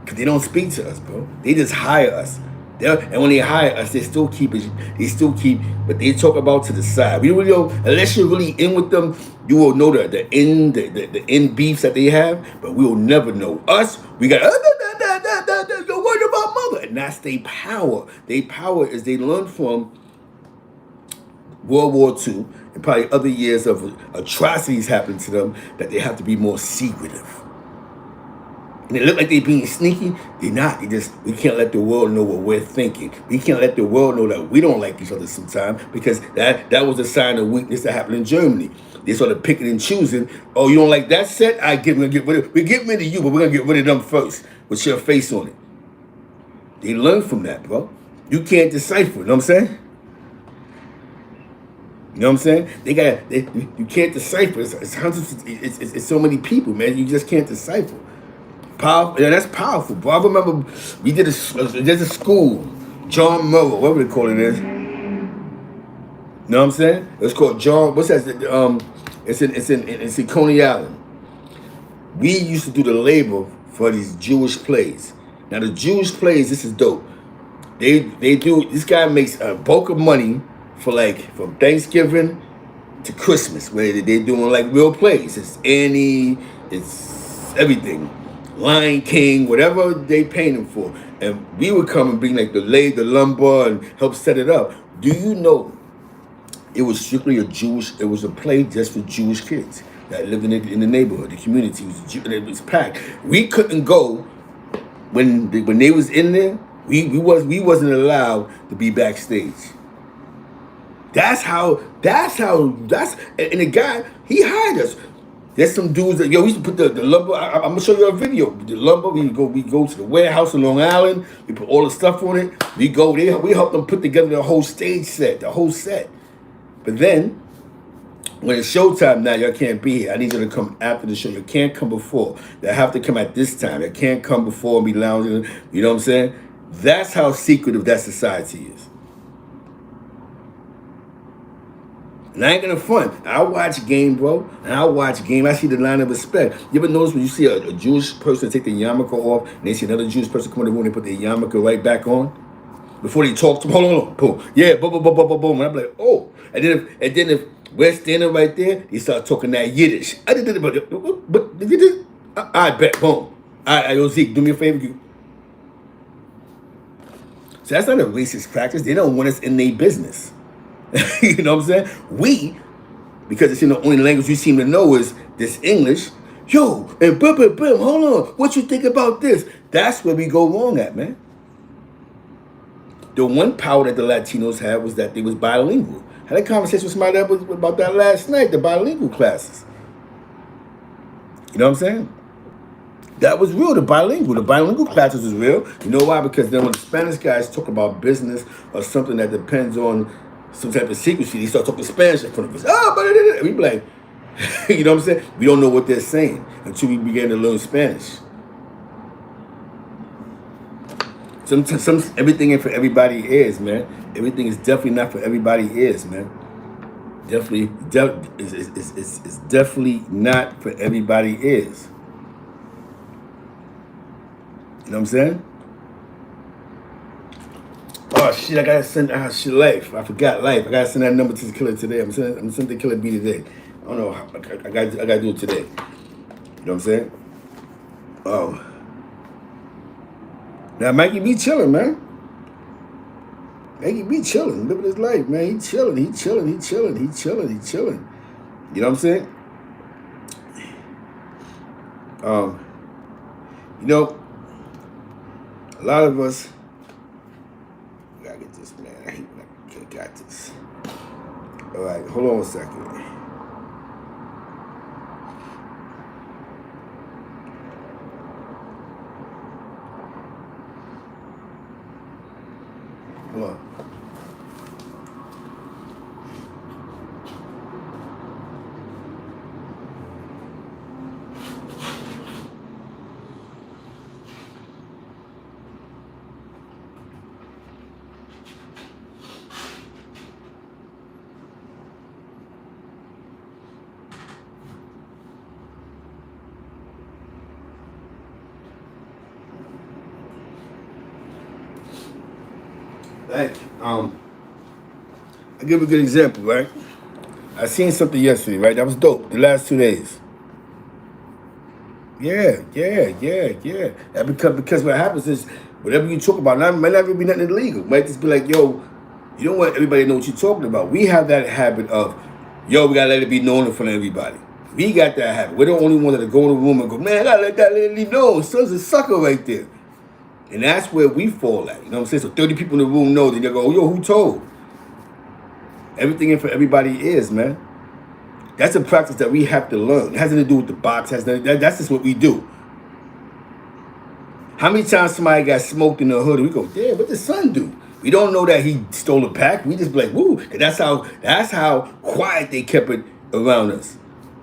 Because they don't speak to us, bro. They just hire us. And when they hire us, they still keep, but they talk about to the side. We really don't, unless you're really in with them, you will know the end beefs that they have, but we will never know. Us, we got, don't worry about mother. And that's their power. Their power is they learn from World War II and probably other years of atrocities happening to them that they have to be more secretive. And they look like they being sneaky. They're not. We can't let the world know what we're thinking. We can't let the world know that we don't like each other sometimes because that was a sign of weakness that happened in Germany. They started picking and choosing. Oh, you don't like that set? We're gonna get rid of you, but we're gonna get rid of them first with your face on it. They learn from that, bro. You can't decipher. You know what I'm saying? You know what I'm saying? You can't decipher. It's hundreds. It's so many people, man. You just can't decipher. Powerful, yeah, that's powerful, bro. I remember we did there's a school, John Murrow, whatever they call it is. You know what I'm saying? It's called John. What's that? It's in Coney Island. We used to do the labor for these Jewish plays. Now the Jewish plays, this is dope. They do. This guy makes a bulk of money from Thanksgiving to Christmas, where they're doing like real plays. It's Annie, it's everything. Lion King, whatever they paying him for. And we would come and bring like the lumber and help set it up. Do you know it was strictly it was a play just for Jewish kids that lived in the neighborhood, the community. It was packed. We couldn't go when they was in there. We wasn't allowed to be backstage. And the guy, he hired us. There's some dudes that, we used to put the lumber, I'm going to show you a video. The lumber, we go to the warehouse in Long Island, we put all the stuff on it, we help them put together the whole stage set, the whole set. But then, when it's showtime now, y'all can't be here. I need you to come after the show. You can't come before. They have to come at this time. You can't come before and be lounging, you know what I'm saying? That's how secretive that society is. And I ain't gonna front. I watch game, bro. And I see the line of respect. You ever notice when you see a Jewish person take the yarmulke off, and they see another Jewish person come in the room and they put their yarmulke right back on? Before they talk to them, hold on, boom. Yeah, boom, boom, boom, boom, boom, boom. And I'm like, oh. And then if we're standing right there, they start talking that Yiddish. I bet, boom. All right, yo, Zeke, do me a favor. So that's not a racist practice. They don't want us in their business. You know what I'm saying? Because it's in the only language we seem to know is this English. Yo, and hold on. What you think about this? That's where we go wrong at, man. the one power that the Latinos had was that they was bilingual. I had a conversation with somebody about that last night, the bilingual classes. You know what I'm saying? That was real, the bilingual classes was real. You know why? Because then when the Spanish guys talk about business or something that depends on some type of secrecy, they start talking Spanish in front of us. Oh, but we be like, you know what I'm saying? We don't know what they're saying until we began to learn Spanish. Everything ain't for everybody is, man. Everything is definitely not for everybody is, man. It's definitely not for everybody is. You know what I'm saying? Oh shit! I gotta send shit life. I forgot life. I gotta send that number to the killer today. I'm sending the killer B today. I don't know. I gotta do it today. You know what I'm saying? Oh. Now Mikey be chilling, man. Mikey be chilling, living his life, man. He chilling. You know what I'm saying? You know, a lot of us. I gotta get this, man. I hate when I can't got this. All right, hold on a second. Hold on. Like, I give a good example, right? I seen something yesterday, right? That was dope. The last 2 days. Yeah. That because what happens is whatever you talk about, might not even be nothing illegal. Might just be like, yo, you don't want everybody to know what you're talking about. We have that habit of, yo, we gotta let it be known in front of everybody. We got that habit. We're the only one that go in the room and go, man, I gotta let that lady know. Son's a sucker right there. And that's where we fall at. You know what I'm saying? So 30 people in the room know, then they go, yo, who told? Everything in for everybody is, man. That's a practice that we have to learn. It has nothing to do with the box. That's just what we do. How many times somebody got smoked in the hood and we go, damn, what did son do? We don't know that he stole a pack. We just be like, woo. And that's how quiet they kept it around us.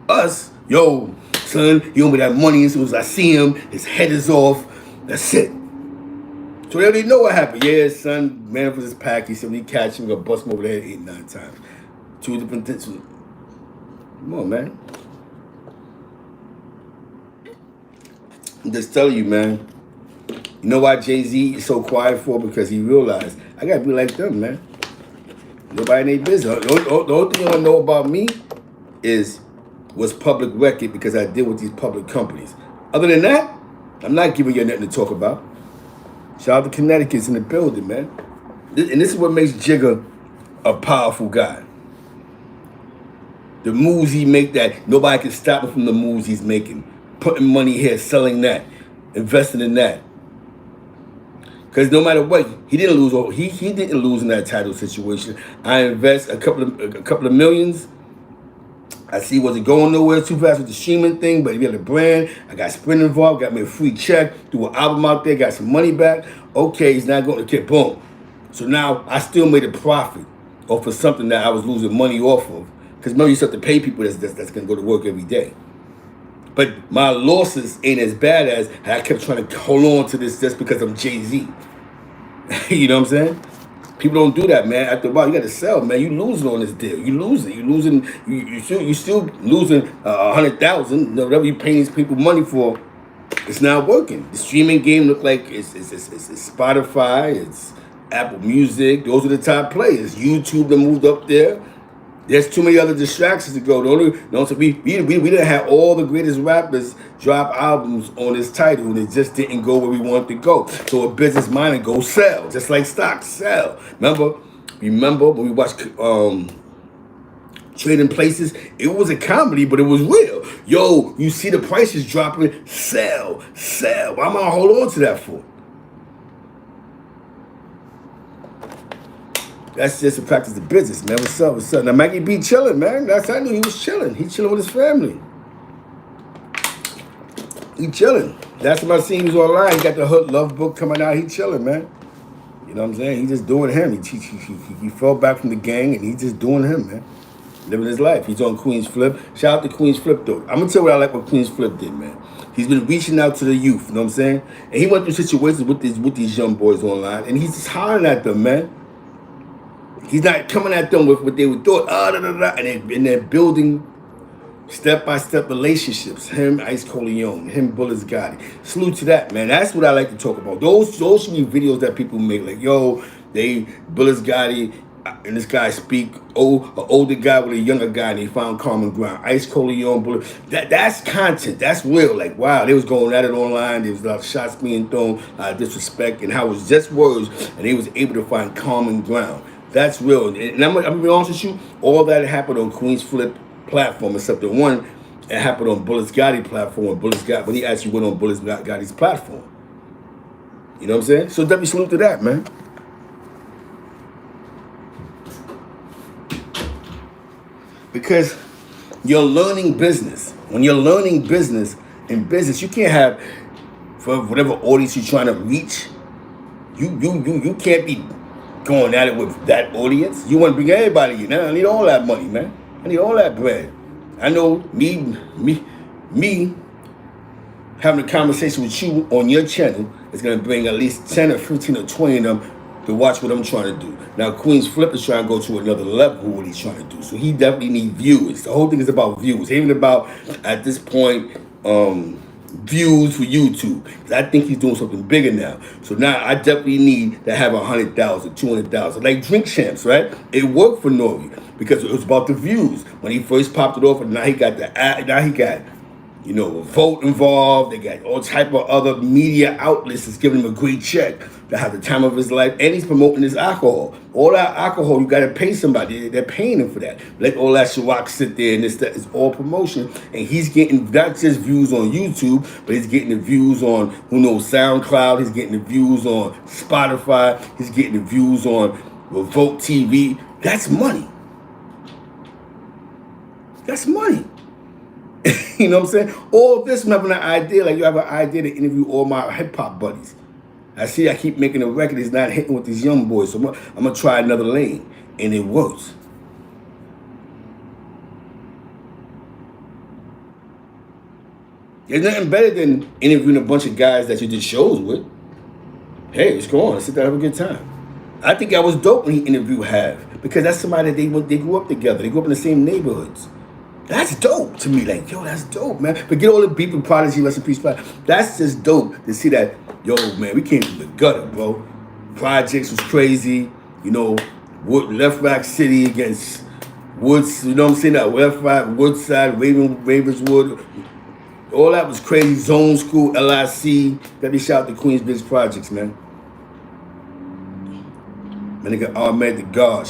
Us, yo, son, he owe me that money. As soon as I see him, his head is off. That's it. So they already know what happened. Yeah, son, man for his pack. He said when he catch him, we're gonna bust him over the head 8, 9 times. 2 different things. Come on, man. I'm just telling you, man. You know why Jay-Z is so quiet for? Because he realized, I gotta be like them, man. Nobody in their business. The only thing you don't know about me is what's public record because I deal with these public companies. Other than that, I'm not giving you nothing to talk about. Shout out to Connecticut's in the building, man. And this is what makes Jigga a powerful guy. The moves he make that nobody can stop him from the moves he's making. Putting money here, selling that, investing in that. Because no matter what, he didn't lose. He didn't lose in that title situation. I invest a couple of millions. I see wasn't going nowhere too fast with the streaming thing, but he got a brand. I got Sprint involved, got me a free check, threw an album out there, got some money back. Okay, he's not going to get boom. So now I still made a profit off of something that I was losing money off of. Because remember, you have to pay people that's going to go to work every day. But my losses ain't as bad as I kept trying to hold on to this just because I'm Jay-Z. You know what I'm saying? People don't do that, man. After a while, you got to sell, man. You losing on this deal. You losing. You still losing 100,000. Whatever you paying these people money for, it's not working. The streaming game look like it's Spotify, it's Apple Music. Those are the top players. YouTube that moved up there. There's too many other distractions to go. We didn't have all the greatest rappers drop albums on this title, and it just didn't go where we wanted to go. So a business minded go sell, just like stocks sell. Remember when we watched Trading Places? It was a comedy, but it was real. Yo, you see the prices dropping, sell. Why am I hold on to that for? That's just a practice of business, man. What's up? What's up? Now Mikey B chilling, man. That's I knew he was chilling. He chilling with his family. He chilling. Last time I seen he was online, he got the Hood Love book coming out. He chilling, man. You know what I'm saying? He just doing him. He fell back from the gang and he's just doing him, man. Living his life. He's on Queen's Flip. Shout out to Queen's Flip, though. I'm going to tell you what I like what Queen's Flip did, man. He's been reaching out to the youth, you know what I'm saying? And he went through situations with these young boys online, and he's just hollering at them, man. He's not coming at them with what they would thought, and they're building step-by-step relationships. Him, Ice Coleon, him, Bullets Gotti. Salute to that, man. That's what I like to talk about. Those should be videos that people make, like, yo, Bullets Gotti, and this guy speak, an older guy with a younger guy, and they found common ground. Ice Coleon, Bullet. That's content. That's real. Like, wow, they was going at it online. There was a lot of shots being thrown, disrespect, and how it was just words, and they was able to find common ground. That's real. And I'm going to be honest with you, all that happened on Queen's Flip platform, except the one that happened on Bullets Gotti platform, when he actually went on Bullets Gotti's platform. You know what I'm saying? So definitely salute to that, man. Because you're learning business. When you're learning business, in business, you can't have, for whatever audience you're trying to reach, you can't be going at it with that audience. You want to bring everybody in. I need all that money, man. I need all that bread. I know me having a conversation with you on your channel is going to bring at least 10 or 15 or 20 of them to watch what I'm trying to do. Now, Queen's Flip is trying to go to another level with what he's trying to do. So he definitely needs viewers. The whole thing is about views. It ain't about, at this point, views for YouTube. Because I think he's doing something bigger now. So now I definitely need to have 100,000, 200,000. Like Drink Champs, right? It worked for Nori because it was about the views. When he first popped it off, and now he got you know, a vote involved. They got all type of other media outlets that's giving him a great check to have the time of his life, and he's promoting his alcohol. All that alcohol, you got to pay somebody. They're paying him for that. Let all that Ciroc sit there, and that is all promotion. And he's getting not just views on YouTube, but he's getting the views on, SoundCloud. He's getting the views on Spotify. He's getting the views on Revolt TV. That's money. That's money. You know what I'm saying? All this, I'm having an idea, like you have an idea to interview all my hip-hop buddies. I keep making a record, it's not hitting with these young boys, so I'm going to try another lane, and it works. There's nothing better than interviewing a bunch of guys that you did shows with. Hey, let's go on, let's sit down and have a good time. I think I was dope when he interviewed Have, because that's somebody that they grew up together, they grew up in the same neighborhoods. That's dope to me. Like, yo, that's dope, man. Forget all the beef and Prodigy, rest in peace. That's just dope to see that, yo, man, we came from the gutter, bro. Projects was crazy. You know, Left Rock City against Woods, you know what I'm saying? That Left Rock, Woodside, Ravenswood. All that was crazy. Zone School, LIC. Let me shout out to Queensbridge Projects, man. My nigga Ahmed the God.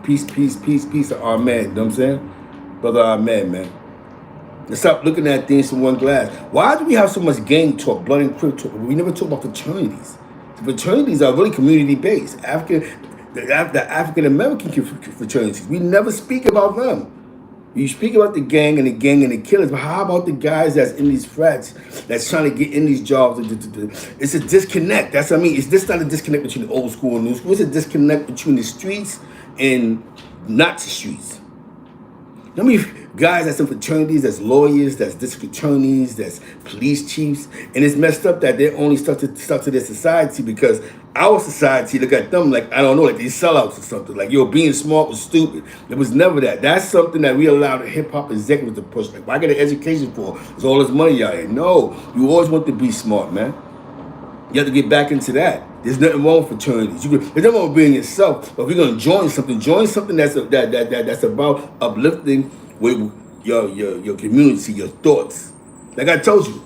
Peace to Ahmed, you know what I'm saying? Brother Ahmed, man. Let's stop looking at things from one glass. Why do we have so much gang talk, blood and crip talk? We never talk about fraternities. The fraternities are really community-based. The African-American fraternities, we never speak about them. You speak about the gang and the killers, but how about the guys that's in these frats, that's trying to get in these jobs? It's a disconnect. That's what I mean. It's just not a disconnect between the old school and new school. It's a disconnect between the streets and not the streets. I mean, guys that's in fraternities, that's lawyers, that's district attorneys, that's police chiefs, and it's messed up that they're only stuck to their society, because our society look at them like, I don't know, like they sellouts or something. Like, yo, being smart was stupid. It was never that. That's something that we allowed the hip-hop executives to push. Like, why get an education for? There's all this money out here. No, you always want to be smart, man. You have to get back into that. There's nothing wrong with fraternities. There's nothing wrong with being yourself. But if you're gonna join something that's about uplifting with your community, your thoughts. Like I told you,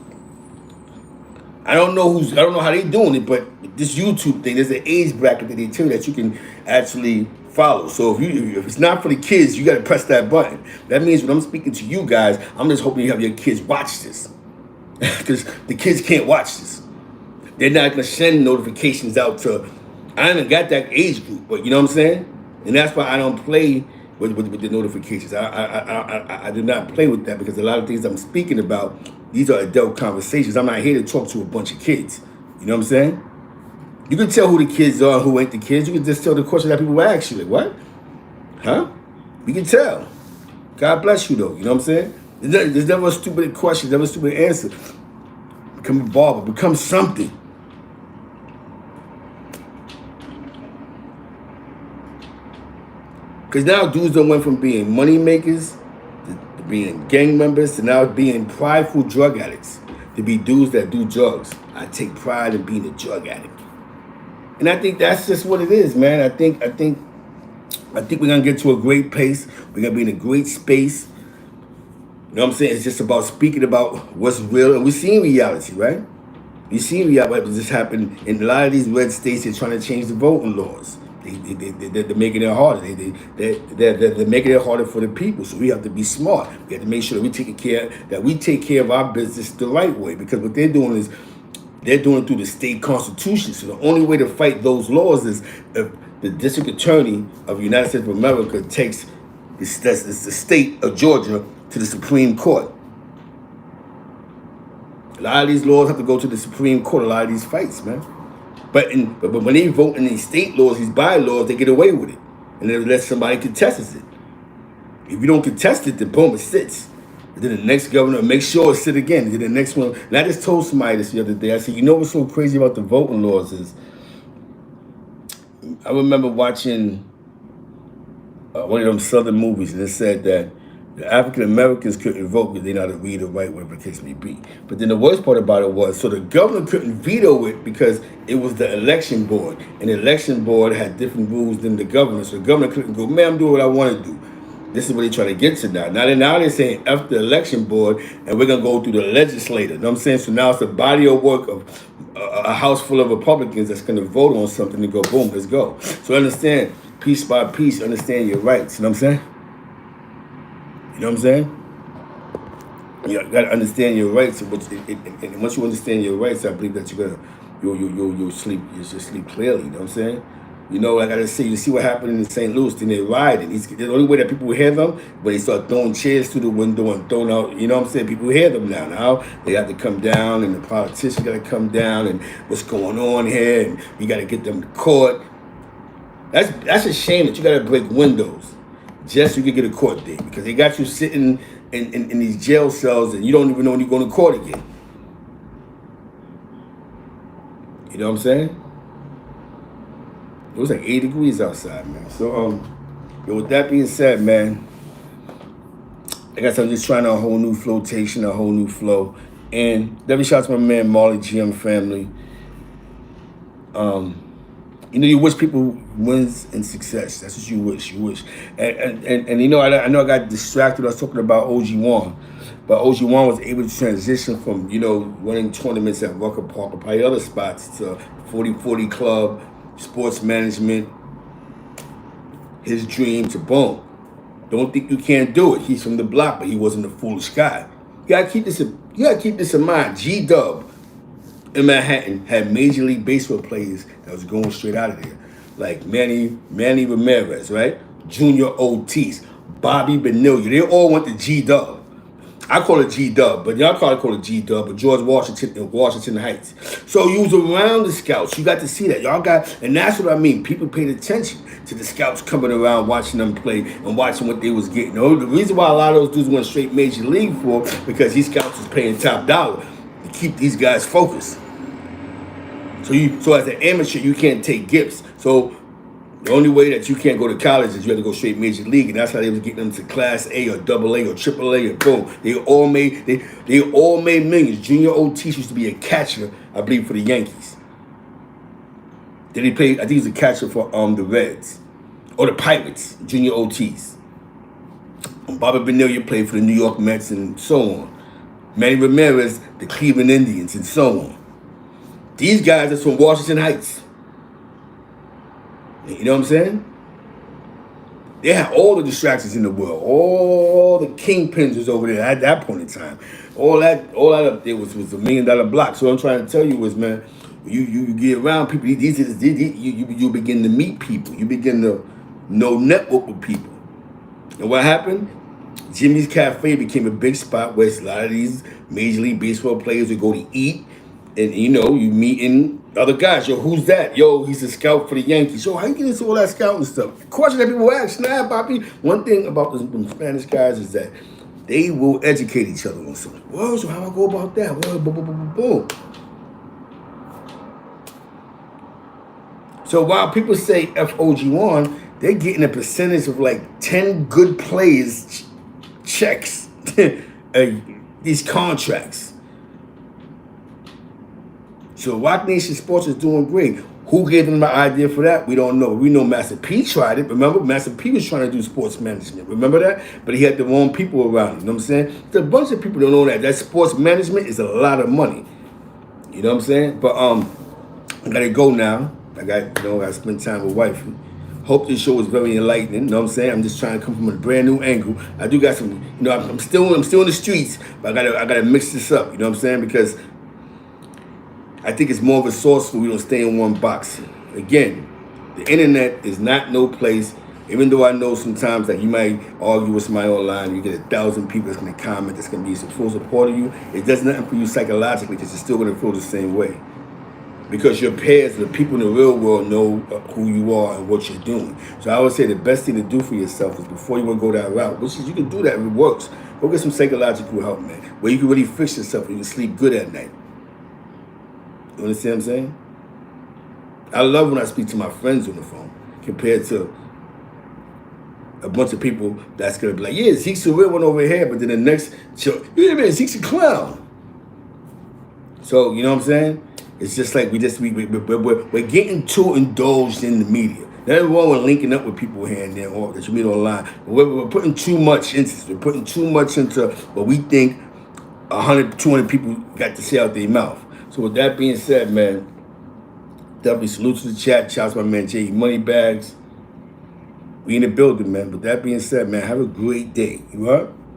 I don't know how they doing it, but this YouTube thing, there's an age bracket that they tell you that you can actually follow. So if it's not for the kids, you gotta press that button. That means when I'm speaking to you guys, I'm just hoping you have your kids watch this, because the kids can't watch this. They're not gonna send notifications out to, I haven't got that age group, but you know what I'm saying? And that's why I don't play with the notifications. I do not play with that because a lot of things I'm speaking about, these are adult conversations. I'm not here to talk to a bunch of kids. You know what I'm saying? You can tell who the kids are and who ain't the kids. You can just tell the question that people ask you. Like, what? Huh? You can tell. God bless you, though. You know what I'm saying? There's never a stupid question, never a stupid answer. Become a barber. Become something. Because now dudes done went from being money makers to being gang members to now being prideful drug addicts. To be dudes that do drugs. I take pride in being a drug addict. And I think that's just what it is, man. I think we're gonna get to a great pace. We're gonna be in a great space. You know what I'm saying? It's just about speaking about what's real, and we're seeing reality, right? We're seeing reality. What just happened in a lot of these red states. They're trying to change the voting laws. They're making it harder. They're making it harder for the people. So we have to be smart. We have to make sure that we take care of our business the right way. Because what they're doing is they're doing it through the state constitution. So the only way to fight those laws is if the district attorney of the United States of America takes the state of Georgia to the Supreme Court. A lot of these laws have to go to the Supreme Court, a lot of these fights, man. But when they vote in these state laws, these bylaws, they get away with it. And then let somebody contest it. If you don't contest it, then boom, it sits. And then the next governor, make sure it sit again. And then the next one. And I just told somebody this the other day. I said, you know what's so crazy about the voting laws is, I remember watching one of them Southern movies, and it said that the African Americans couldn't vote because they know how to read or write, whatever the case may be. But then the worst part about it was, so the governor couldn't veto it because it was the election board. And the election board had different rules than the governor. So the governor couldn't go, man, I'm doing what I want to do. This is what they're trying to get to now. Now they're saying F the election board, and we're going to go through the legislature. You know what I'm saying? So now it's a body of work of a house full of Republicans that's going to vote on something and go, boom, let's go. So understand, piece by piece, understand your rights. You know what I'm saying? You know what I'm saying? You got to understand your rights. And once you understand your rights, I believe that you'll sleep clearly. You know what I'm saying? You know, like I gotta say, you see what happened in St. Louis, then they rioted. The only way that people will hear them, when they start throwing chairs through the window and throwing out, you know what I'm saying? People hear them now. Now they have to come down, and the politicians gotta come down, and what's going on here, and you gotta get them to court. That's a shame that you gotta break windows just so you can get a court date, because they got you sitting in these jail cells, and you don't even know when you're going to court again. You know what I'm saying? It was like 80 degrees outside, man. So, with that being said, man, I guess I'm just trying a whole new flotation, a whole new flow. And definitely shout out to my man, Marley GM family. You know, you wish people wins and success. That's what you wish. And you know, I know I got distracted. I was talking about OG1. But OG1 was able to transition from, you know, running tournaments at Rucker Park or probably other spots to 40-40 Club, sports management, his dream to boom. Don't think you can't do it. He's from the block, but he wasn't a foolish guy. You gotta keep this in mind. G-Dub in Manhattan had Major League Baseball players that was going straight out of there. Like Manny Ramirez, right? Junior Ortiz, Bobby Bonilla. They all went to G-Dub. I call it G-Dub, but y'all call it G-Dub, but George Washington in Washington Heights. So you was around the scouts. You got to see that. Y'all got, and that's what I mean. People paid attention to the scouts coming around, watching them play and watching what they was getting. The reason why a lot of those dudes went straight Major League for, because these scouts was paying top dollar to keep these guys focused. So as an amateur, you can't take gifts. So the only way that you can't go to college is you have to go straight Major League, and that's how they was getting them to Class A or Double A or Triple A or boom. They all made millions. Junior Ortiz used to be a catcher, I believe, for the Yankees. Then he played, I think he was a catcher for the Reds or the Pirates. Junior Ortiz. And Bobby Bonilla played for the New York Mets and so on. Manny Ramirez, the Cleveland Indians and so on. These guys are from Washington Heights. You know what I'm saying? They had all the distractions in the world. All the kingpins was over there at that point in time. All that up there was $1 million block. So what I'm trying to tell you is, man, you get around people. You begin to meet people. You begin to no network with people. And what happened? Jimmy's Cafe became a big spot where a lot of these Major League Baseball players would go to eat. And, you know, you meeting other guys. Yo, who's that? Yo, he's a scout for the Yankees. Yo, how you get into all that scouting stuff? Question that people ask. Nah, Bobby. One thing about them Spanish guys is that they will educate each other on something. Whoa, so how I go about that? Whoa, boom, boom, boom, boom. So while people say FOG1, they're getting a percentage of like 10 good players checks, these contracts. So Rock Nation Sports is doing great. Who gave them the idea for that? We don't know. We know Master P tried it. Remember, Master P was trying to do sports management. Remember that? But he had the wrong people around him. You know what I'm saying? There's a bunch of people don't know that. That sports management is a lot of money. You know what I'm saying? But I gotta go now. I gotta spend time with wife. Hope this show is very enlightening. You know what I'm saying? I'm just trying to come from a brand new angle. I do got some, you know, I'm still in the streets, but I gotta mix this up. You know what I'm saying? Because I think it's more of a source where we don't stay in one box. Again, the internet is not no place. Even though I know sometimes that you might argue with somebody online, you get 1,000 people that's gonna comment, that's gonna be full support of you. It does nothing for you psychologically because you're still gonna feel the same way. Because your peers, the people in the real world know who you are and what you're doing. So I would say the best thing to do for yourself is before you want to go that route, which is you can do that if it works. Go get some psychological help, man, where you can really fix yourself and you can sleep good at night. You understand what I'm saying? I love when I speak to my friends on the phone compared to a bunch of people that's going to be like, yeah, Zeke's a real one over here, but then the next show, yeah, man, Zeke's a clown. So, you know what I'm saying? It's just like we're getting too indulged in the media. There's wrong with linking up with people here and there or that you meet online. We're putting too much into this. We're putting too much into what we think 100, 200 people got to say out their mouth. So with that being said, man, definitely salute to the chat. Shout out to my man J. Moneybags. We in the building, man. With that being said, man, have a great day. You heard?